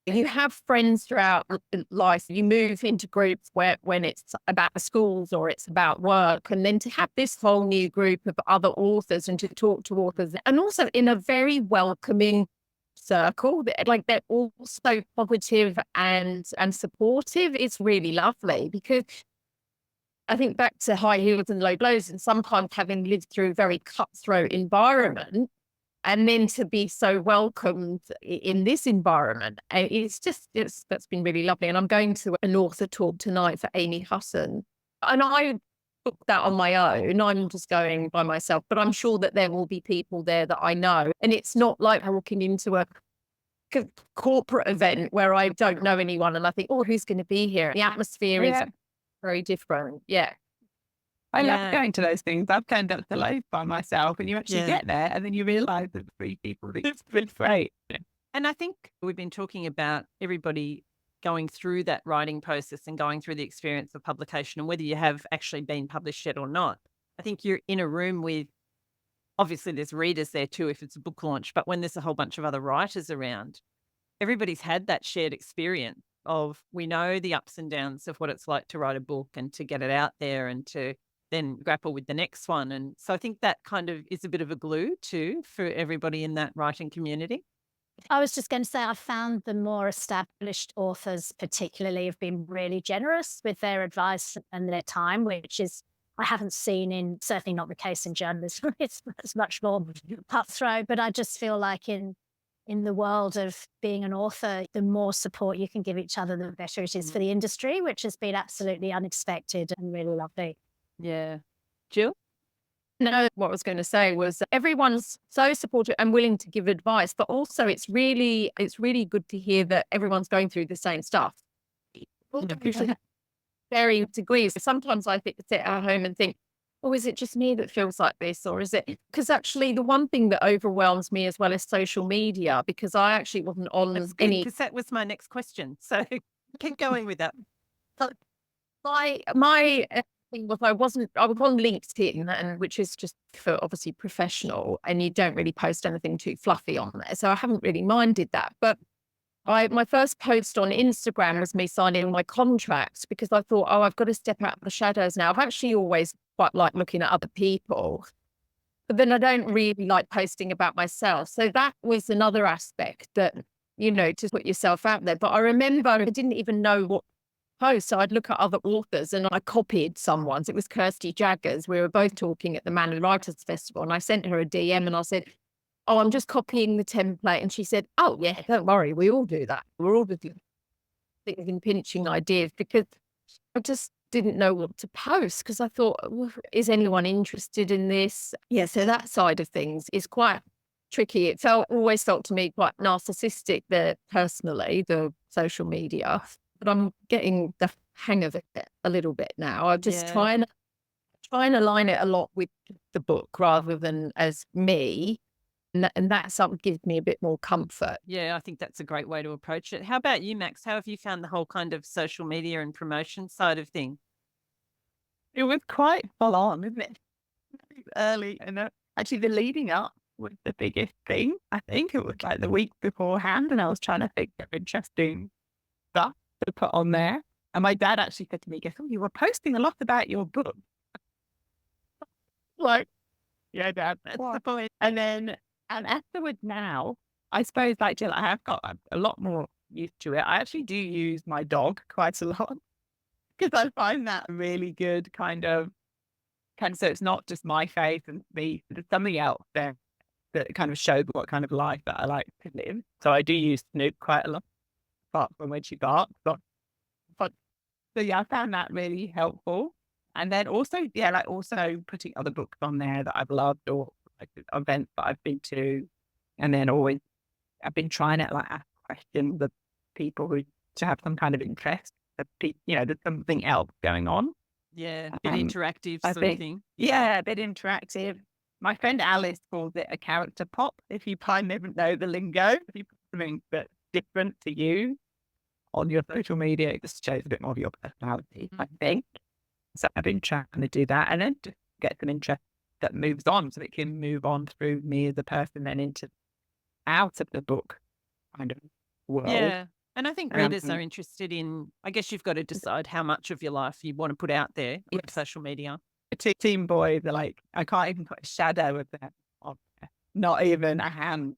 you have friends throughout life. You move into groups when it's about the schools or it's about work, and then to have this whole new group of other authors and to talk to authors, and also in a very welcoming circle, like they're all so positive and supportive. It's really lovely, because I think back to High Heels and Low Blows, and sometimes having lived through a very cutthroat environment, and then to be so welcomed in this environment, that's been really lovely. And I'm going to an author talk tonight for Amy Husson, and I booked that on my own. I'm just going by myself, but I'm sure that there will be people there that I know. And it's not like walking into a corporate event where I don't know anyone and I think, oh, who's going to be here? The atmosphere is very different. Yeah. I love going to those things. I've turned up to loads by myself, and you actually get there and then you realise that 3 people. It's been great. And I think we've been talking about everybody going through that writing process and going through the experience of publication, and whether you have actually been published yet or not. I think you're in a room with, obviously there's readers there too if it's a book launch, but when there's a whole bunch of other writers around, everybody's had that shared experience of, we know the ups and downs of what it's like to write a book and to get it out there and to then grapple with the next one. And so I think that kind of is a bit of a glue too for everybody in that writing community. I was just going to say, I found the more established authors particularly have been really generous with their advice and their time, which is, I haven't seen certainly not the case in journalism. It's much more cutthroat, but I just feel like in the world of being an author, the more support you can give each other, the better it is for the industry, which has been absolutely unexpected and really lovely. Yeah. Jill? No, what I was going to say was everyone's so supportive and willing to give advice, but also it's really good to hear that everyone's going through the same stuff. Varying degrees. Sometimes I sit at home and think, oh, is it just me that feels like this? Or is it, because actually the one thing that overwhelms me as well is social media, because I actually wasn't on any. Because that was my next question. So keep going with that. So my thing was I was on LinkedIn, and which is just for obviously professional, and you don't really post anything too fluffy on there. So I haven't really minded that. But my first post on Instagram was me signing my contract, because I thought, oh, I've got to step out of the shadows now. I've actually always quite liked looking at other people, but then I don't really like posting about myself. So that was another aspect that, to put yourself out there. But I remember I didn't even know what post. So I'd look at other authors, and I copied someone's. It was Kirsty Jagger's. We were both talking at the Manly Writers Festival, and I sent her a DM and I said, oh, I'm just copying the template. And she said, oh yeah, don't worry, we all do that. We're all just thinking, pinching ideas, because I just didn't know what to post, because I thought, well, is anyone interested in this? Yeah, so that side of things is quite tricky. It always felt to me quite narcissistic there personally, the social media. But I'm getting the hang of it a little bit now. I'm just trying to align it a lot with the book rather than as me. And that sort of gives me a bit more comfort. Yeah, I think that's a great way to approach it. How about you, Max? How have you found the whole kind of social media and promotion side of things? It was quite full on, isn't it? Early. And actually the leading up was the biggest thing. I think it was like the week beforehand, and I was trying to think of interesting stuff to put on there. And my dad actually said to me, "Oh, you were posting a lot about your book." Like, yeah, Dad, that's the point. And afterwards now, I suppose, like Jill, I have got a lot more used to it. I actually do use my dog quite a lot, because I find that really good kind of, so it's not just my face and me, there's something else there that kind of shows what kind of life that I like to live. So I do use Snoop quite a lot, apart from when she barks. But so yeah, I found that really helpful. And then also, also putting other books on there that I've loved, or like events that I've been to. And then always, I've been trying to ask questions of people who to have some kind of interest. That there's something else going on. Yeah, a bit Um, interactive I sort of think, thing. yeah, a bit interactive. My friend Alice calls it a character pop. If you kind of know the lingo, if you put something that's different to you on your social media, it just shows a bit more of your personality, I think. So I've been trying to do that and then to get some interest that moves on so it can move on through me as a person then into out of the book kind of world. Yeah. And I think readers Um, are interested in, I guess you've got to decide how much of your life you want to put out there on Yes. social media. Teen boys are like, I can't even put a shadow of them on there, not even a hand.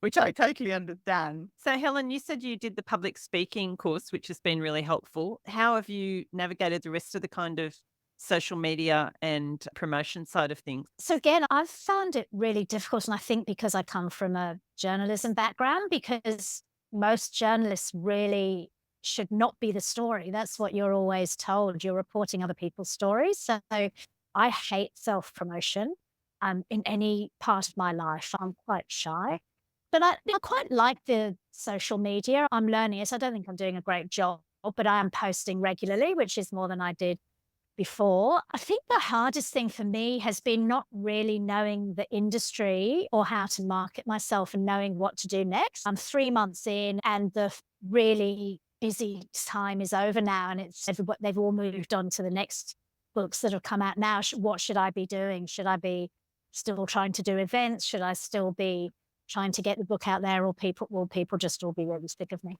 Which I totally understand. So, Helen, you said you did the public speaking course, which has been really helpful. How have you navigated the rest of the kind of social media and promotion side of things? So again, I've found it really difficult. And I think because I come from a journalism background, because most journalists really should not be the story. That's what you're always told. You're reporting other people's stories. So I hate self promotion in any part of my life. I'm quite shy. But I quite like the social media. I'm learning it. I don't think I'm doing a great job, but I am posting regularly, which is more than I did before. I think the hardest thing for me has been not really knowing the industry or how to market myself and knowing what to do next. I'm 3 months in and the really busy time is over now, and they've all moved on to the next books that have come out now. What should I be doing? Should I be still trying to do events? Should I still be trying to get the book out there, or will people just all be really sick of me?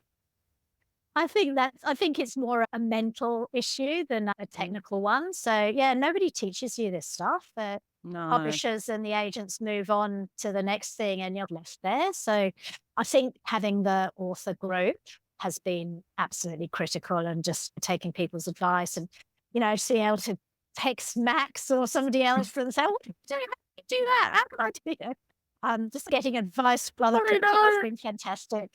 I think it's more a mental issue than a technical one. So yeah, nobody teaches you this stuff. The No. publishers and the agents move on to the next thing and you're left there. So I think having the author group has been absolutely critical, and just taking people's advice and, to be able to text Max or somebody else and say, what do you do? How do you do that? How can I do it? Just getting advice from other people has been fantastic.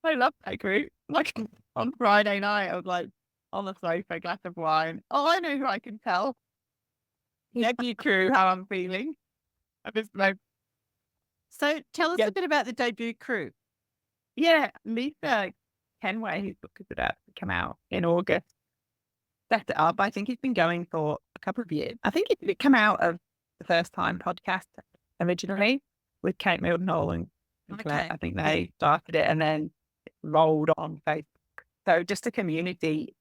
I love that group. Like on Friday night, I was like on the sofa, glass of wine. Oh, I know who I can tell. Debut crew, how I'm feeling. I just like, So, tell us Yeah. a bit about the debut crew. yeah, Lisa Kenway, whose book is about to come out in August, set it up. I think it's been going for a couple of years. I think it came out of the First Time podcast originally with Kate Mildenhall and Claire. Okay. I think they started it and then it rolled on Facebook. So just a community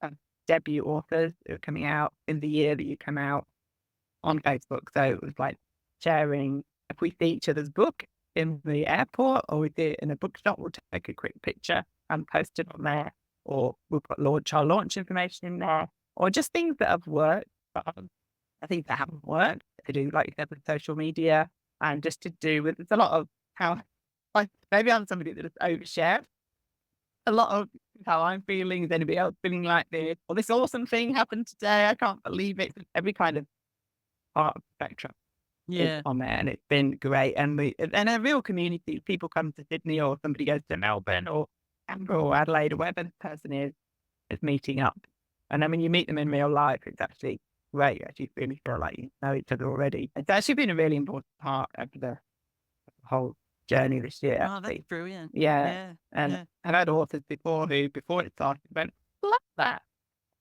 of debut authors who are coming out in the year that you come out on Facebook. So it was like sharing, if we see each other's book in the airport or we do it in a bookshop, we'll take a quick picture and post it on there, or we'll put our launch information in there, or just things that have worked, but I think that haven't worked to do, like you said, with social media, and just to do with, it's a lot of how, like, maybe I'm somebody that just overshare a lot of how I'm feeling. Is anybody else feeling like this? Or this awesome thing happened today. I can't believe it. Every kind of part of the spectrum Yeah. is on there, and it's been great. And a real community. People come to Sydney, or somebody goes to Melbourne or Canberra or Adelaide, or wherever the person is meeting up. And then when you meet them in real life, it's actually great. You actually really feel like you know each other already. It's actually been a really important part of the whole journey this year. Oh, that's Actually. brilliant. Yeah. And Yeah. I've had authors before who, before it started, went, love that.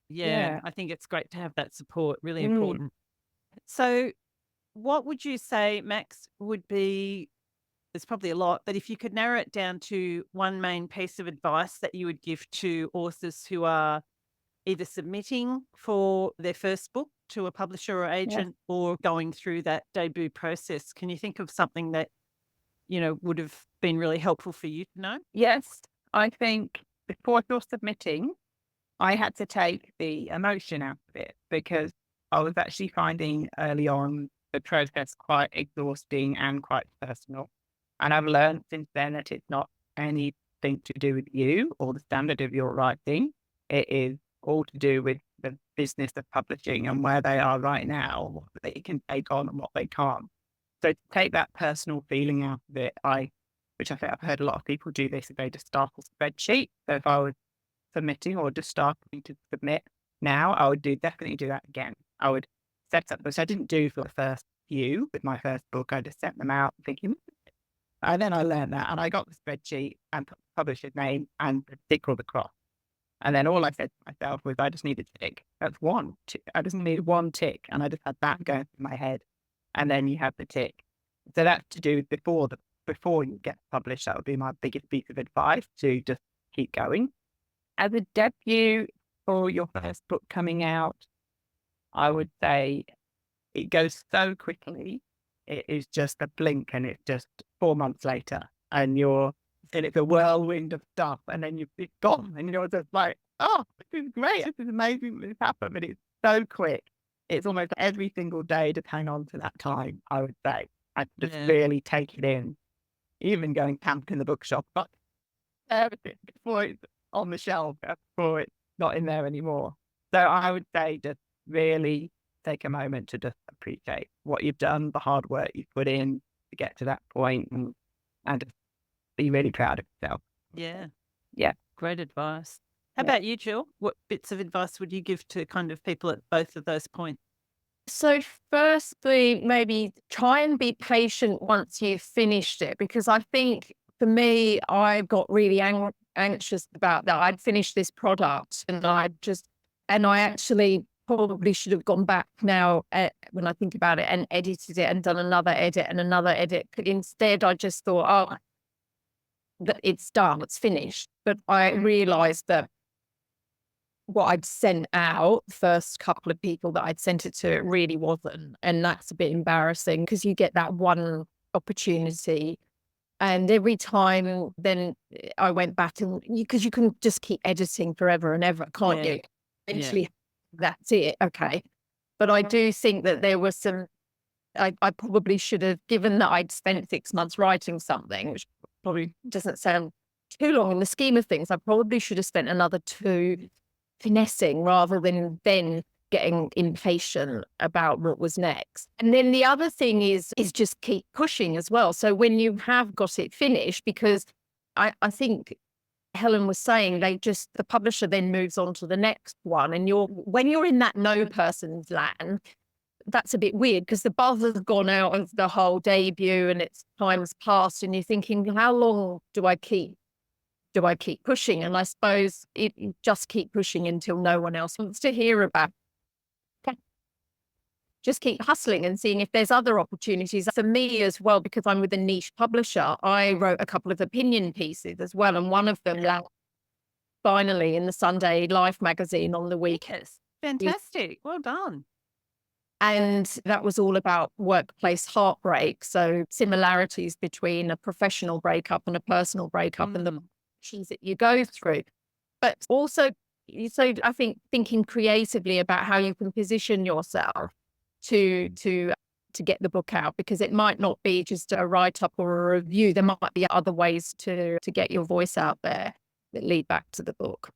Yeah. Yeah. I think it's great to have that support. Really Mm. important. So, what would you say, Max, would be, there's probably a lot, but if you could narrow it down to one main piece of advice that you would give to authors who are either submitting for their first book to a publisher or agent or going through that debut process, can you think of something that, would have been really helpful for you to know? Yes. I think before you're submitting, I had to take the emotion out of it, because I was actually finding early on the process quite exhausting and quite personal. And I've learned since then that it's not anything to do with you or the standard of your writing. It is all to do with the business of publishing and where they are right now, what they can take on and what they can't. So to take that personal feeling out of it, which I think I've heard a lot of people do this, if they just start a spreadsheet. So if I was submitting or just starting to submit now, I would definitely do that again. I would set up, which I didn't do for the first few with my first book. I just sent them out thinking, And then I learned that, and I got the spreadsheet and put the publisher's name and the tick or the cross. And then all I said to myself was, I just need a tick. That's one. I just needed one tick. And I just had that going through my head. And then you have the tick. So that's to do before you get published. That would be my biggest piece of advice, to just keep going. As a debut for your first book coming out, I would say it goes so quickly. It is just a blink, and it's just 4 months later, and it's a whirlwind of stuff, and then it's gone, and you're just like, oh, this is great, this is amazing, this happened, but it's so quick. It's almost every single day to hang on to that time, I would say, and just really take it in. Even going camping in the bookshop, but before it's on the shelf, before it's not in there anymore. So I would say just really take a moment to just appreciate what you've done, the hard work you've put in to get to that point, and just be really proud of yourself. Yeah. Yeah. Great advice. How about you, Jill? What bits of advice would you give to kind of people at both of those points? So firstly, maybe try and be patient once you've finished it, because I think for me, I got really anxious about that. I'd finished this product, and I actually probably should have gone back now when I think about it, and edited it and done another edit and another edit. But instead, I just thought, oh, that it's done, it's finished. But I realized that what I'd sent out, the first couple of people that I'd sent it to, it really wasn't. And that's a bit embarrassing, because you get that one opportunity. And every time then I went back, and because you can just keep editing forever and ever, can't you? Eventually, that's it. Okay. But I do think that there was I probably should have, given that I'd spent 6 months writing something, which probably doesn't sound too long in the scheme of things, I probably should have spent another 2 finessing, rather than then getting impatient about what was next. And then the other thing is just keep pushing as well. So when you have got it finished, because I think Helen was saying, the publisher then moves on to the next one. And when you're in that no person's land, that's a bit weird, because the buzz has gone out of the whole debut and it's time's passed, and you're thinking, how long do I keep pushing? And I suppose you just keep pushing until no one else wants to hear about it. Just keep hustling and seeing if there's other opportunities. For me as well, because I'm with a niche publisher, I wrote a couple of opinion pieces as well, and one of them landed finally in the Sunday Life magazine on the weekend. Fantastic. Well done. And that was all about workplace heartbreak. So similarities between a professional breakup and a personal breakup, and the emotions that you go through. But also, so I think thinking creatively about how you can position yourself to get the book out, because it might not be just a write-up or a review. There might be other ways to get your voice out there that lead back to the book.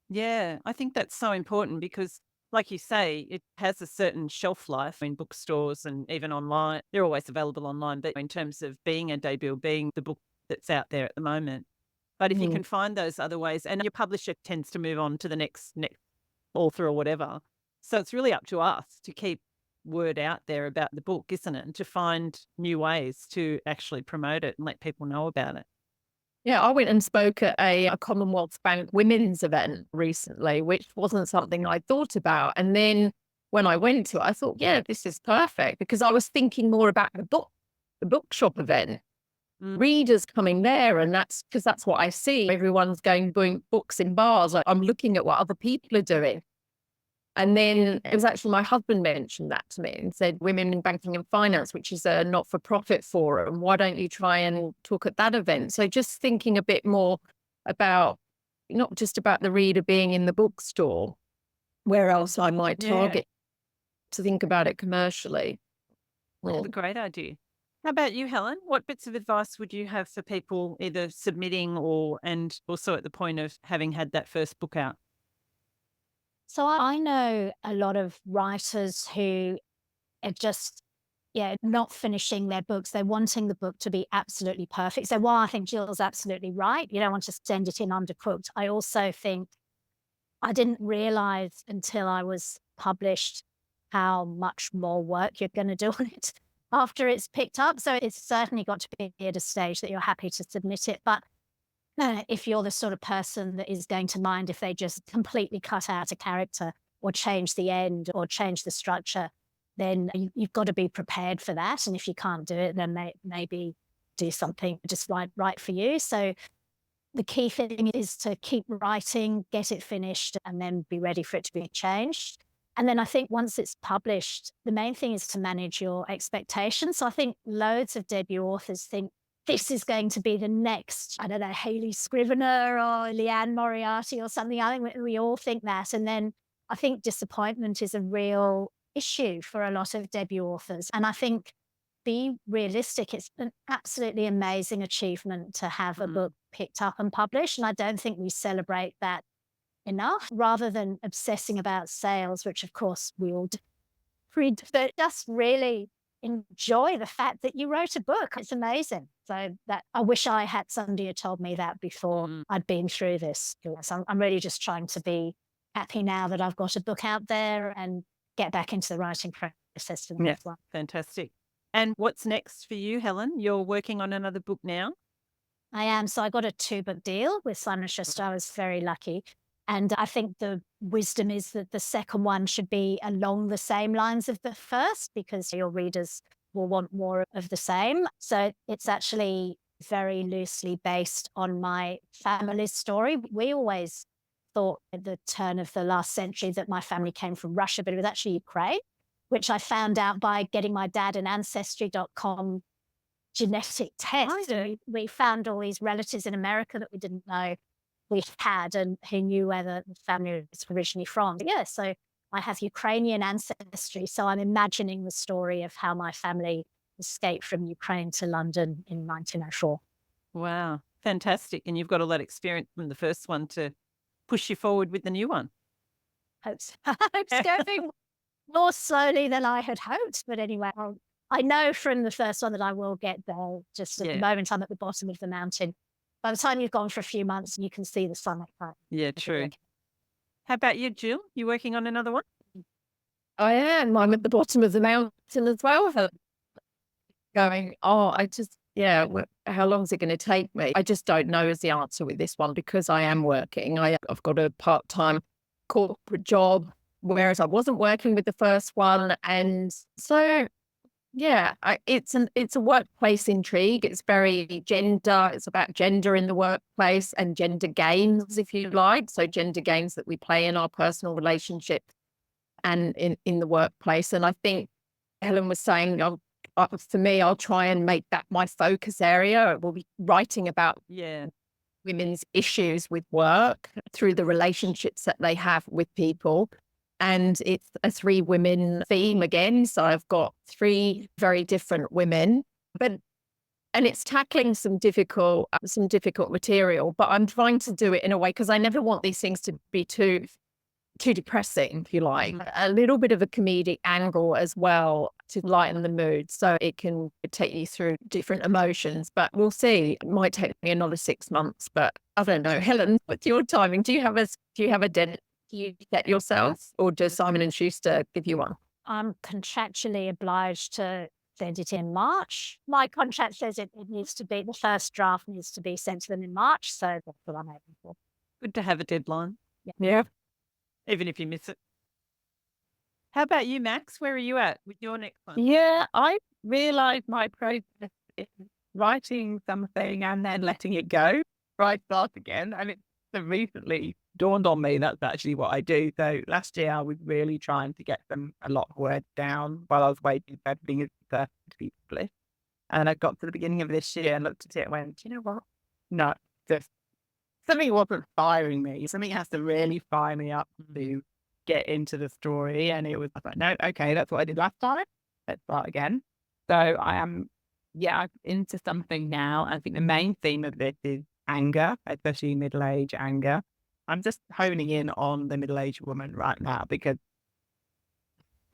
Yeah, I think that's so important, because like you say, it has a certain shelf life in bookstores and even online. They're always available online, but in terms of being a debut, being the book that's out there at the moment. But if you can find those other ways, and your publisher tends to move on to the next author or whatever. So it's really up to us to keep word out there about the book, isn't it? And to find new ways to actually promote it and let people know about it. Yeah, I went and spoke at a Commonwealth Bank women's event recently, which wasn't something I thought about. And then when I went to it, I thought, yeah, this is perfect, because I was thinking more about the bookshop event, readers coming there. And that's because that's what I see. Everyone's going buying books in bars. I'm looking at what other people are doing. And then it was actually my husband mentioned that to me and said, Women in Banking and Finance, which is a not-for-profit forum, why don't you try and talk at that event? So just thinking a bit more about, not just about the reader being in the bookstore, where else I might target, to think about it commercially. That's a great idea. How about you, Helen? What bits of advice would you have for people either submitting and also at the point of having had that first book out? So I know a lot of writers who are just, not finishing their books. They're wanting the book to be absolutely perfect. So while I think Jill's absolutely right, you don't want to send it in undercooked, I also think I didn't realize until I was published how much more work you're going to do on it. after it's picked up. So it's certainly got to be at a stage that you're happy to submit it. But if you're the sort of person that is going to mind if they just completely cut out a character or change the end or change the structure, then you've got to be prepared for that. And if you can't do it, then maybe do something just right for you. So the key thing is to keep writing, get it finished, and then be ready for it to be changed. And then I think once it's published, the main thing is to manage your expectations. So I think loads of debut authors think this is going to be the next, I don't know, Hayley Scrivener or Leanne Moriarty or something. I think we all think that. And then I think disappointment is a real issue for a lot of debut authors. And I think be realistic. It's an absolutely amazing achievement to have a book picked up and published. And I don't think we celebrate that enough, rather than obsessing about sales, which of course we all do. But just really enjoy the fact that you wrote a book. It's amazing. So that I wish I had somebody who told me that before I'd been through this. So I'm really just trying to be happy now that I've got a book out there and get back into the writing process for the next one. Fantastic. And what's next for you, Helen? You're working on another book now? I am. So I got a 2-book deal with Simon & Schuster. I was very lucky. And I think the wisdom is that the second one should be along the same lines of the first, because your readers will want more of the same. So it's actually very loosely based on my family's story. We always thought at the turn of the last century that my family came from Russia, but it was actually Ukraine, which I found out by getting my dad an Ancestry.com genetic test. We found all these relatives in America that we didn't know we had, and he knew where the family was originally from. But yeah, so I have Ukrainian ancestry. So I'm imagining the story of how my family escaped from Ukraine to London in 1904. Wow, fantastic. And you've got all that experience from the first one to push you forward with the new one. It's going more slowly than I had hoped. But anyway, I know from the first one that I will get there. Just at the moment, I'm at the bottom of the mountain. By the time you've gone for a few months, you can see the sun. Yeah, true. How about you, Jill? You working on another one? I am. I'm at the bottom of the mountain as well. Going, how long is it going to take me? I just don't know is the answer with this one, because I am working. I've got a part-time corporate job, whereas I wasn't working with the first one. And so, yeah, it's a workplace intrigue. It's very gender. It's about gender in the workplace and gender games, if you like. So gender games that we play in our personal relationship and in the workplace. And I think Helen was saying, for me, I'll try and make that my focus area. We'll be writing about women's issues with work through the relationships that they have with people. And it's a 3 women theme again. So I've got 3 very different women, and it's tackling some difficult material, but I'm trying to do it in a way, because I never want these things to be too depressing, if you like. A little bit of a comedic angle as well to lighten the mood, so it can take you through different emotions. But we'll see. It might take me another 6 months, but I don't know. Helen, what's your timing? Do you have a deadline? Do you set yourself, or does Simon & Schuster give you one? I'm contractually obliged to send it in March. My contract says it needs to be, the first draft needs to be sent to them in March. So that's what I'm aiming for. Good to have a deadline. Yeah. Even if you miss it. How about you, Max? Where are you at with your next one? Yeah, I realised my process is writing something and then letting it go, right, start again. And it's recently dawned on me that's actually what I do. So last year I was really trying to get a lot of words down while I was waiting for everything to be published. And I got to the beginning of this year and looked at it and went, you know what? No, something wasn't firing me. Something has to really fire me up to get into the story. And I was like, no, okay, that's what I did last time. Let's start again. So I'm into something now. I think the main theme of this is anger, especially middle-age anger. I'm just honing in on the middle-aged woman right now, because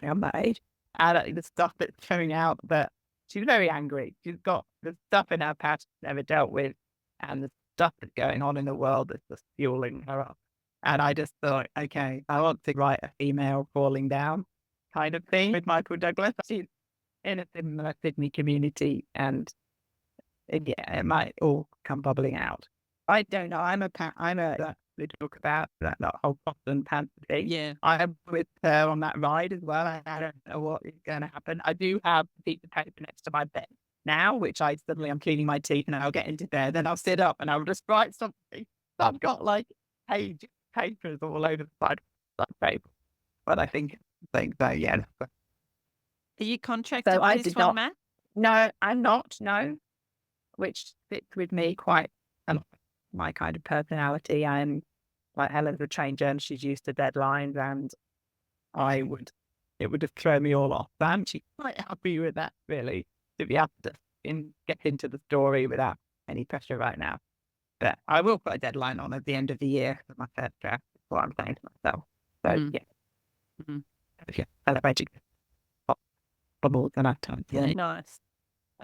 I'm that age. And the stuff that's coming out, that she's very angry. She's got the stuff in her past she's never dealt with, and the stuff that's going on in the world that's just fueling her up. And I just thought, okay, I want to write a female falling down kind of thing with Michael Douglas. She's in a similar Sydney community, and it might all come bubbling out. I don't know. We talk about that whole Boston Panther thing. Yeah. I'm with her on that ride as well. I don't know what is going to happen. I do have a piece of paper next to my bed now, which I'm cleaning my teeth, and I'll get into bed, then I'll sit up and I'll just write something. So I've got like papers all over the side of the paper. But I think so, yeah. Are you contracted So for I this did one, not. Matt? No, I'm not. No, which fits with me quite a lot. My kind of personality. I'm like Helen's a trained journalist. She's used to deadlines, and it would have thrown me all off. But I'm actually quite happy with that, really, to be able to get into the story without any pressure right now. But I will put a deadline on at the end of the year for my first draft. That's what I'm saying to myself. So yeah, celebrating bubbles and that time. Yeah. Nice.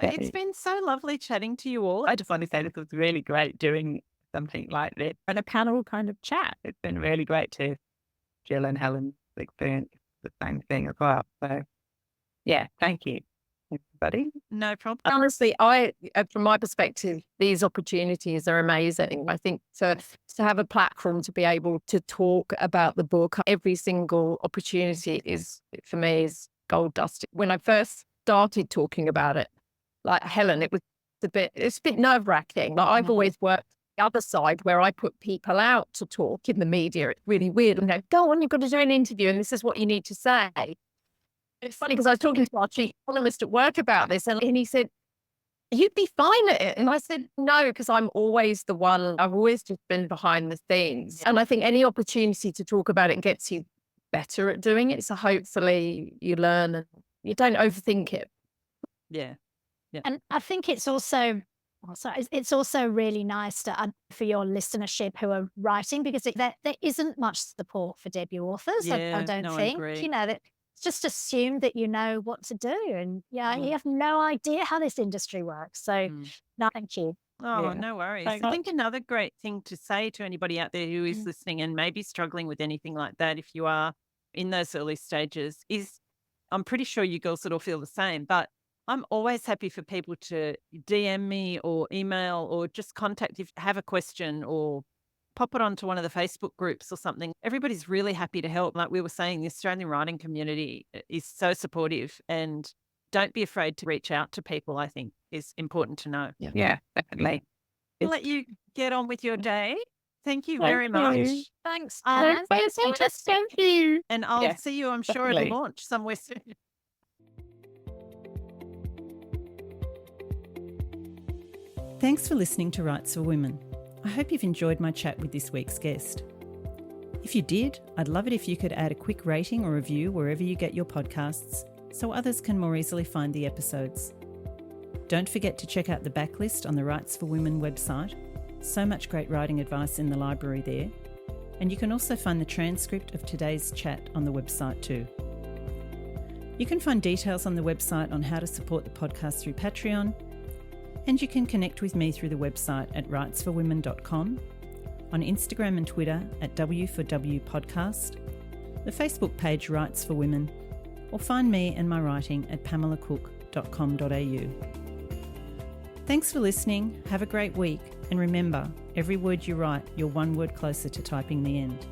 It's been so lovely chatting to you all. I just want to say this was really great doing something like this and a panel kind of chat. It's been really great to Jill and Helen experience the same thing as well. So yeah, thank you, everybody. No problem. Honestly, from my perspective, these opportunities are amazing. I think to have a platform to be able to talk about the book, every single opportunity for me is gold dust. When I first started talking about it, like Helen, it's a bit nerve wracking. Like I've always worked the other side where I put people out to talk in the media. It's really weird. Go on, you've got to do an interview and this is what you need to say. It's funny because I was talking to our chief economist at work about this, and he said, you'd be fine at it. And I said, no, because I'm always the one, I've always just been behind the scenes. Yeah. And I think any opportunity to talk about it gets you better at doing it. So hopefully you learn and you don't overthink it. Yeah. Yeah. And I think it's also really nice for your listenership who are writing, because there isn't much support for debut authors. Yeah, I don't no, I think. agree. That it's just assumed that you know what to do, and you have no idea how this industry works. So, no, thank you. Oh, Yeah. no worries. Thanks. I think another great thing to say to anybody out there who is listening and maybe struggling with anything like that, if you are in those early stages, is I'm pretty sure you girls would all feel the same, but I'm always happy for people to DM me or email or just contact if you have a question, or pop it onto one of the Facebook groups or something. Everybody's really happy to help. Like we were saying, the Australian writing community is so supportive, and don't be afraid to reach out to people, I think is important to know. Yeah, definitely. I'll let you get on with your day. Thank you very much. Thanks, Thank you. And I'll Yeah, see you, I'm sure, at definitely. a launch somewhere soon. Thanks for listening to Rights for Women. I hope you've enjoyed my chat with this week's guest. If you did, I'd love it if you could add a quick rating or review wherever you get your podcasts, so others can more easily find the episodes. Don't forget to check out the backlist on the Rights for Women website. So much great writing advice in the library there. And you can also find the transcript of today's chat on the website too. You can find details on the website on how to support the podcast through Patreon, and you can connect with me through the website at rightsforwomen.com, on Instagram and Twitter at W4W Podcast, the Facebook page Rights for Women, or find me and my writing at pamelacook.com.au. Thanks for listening, have a great week, and remember, every word you write, you're one word closer to typing the end.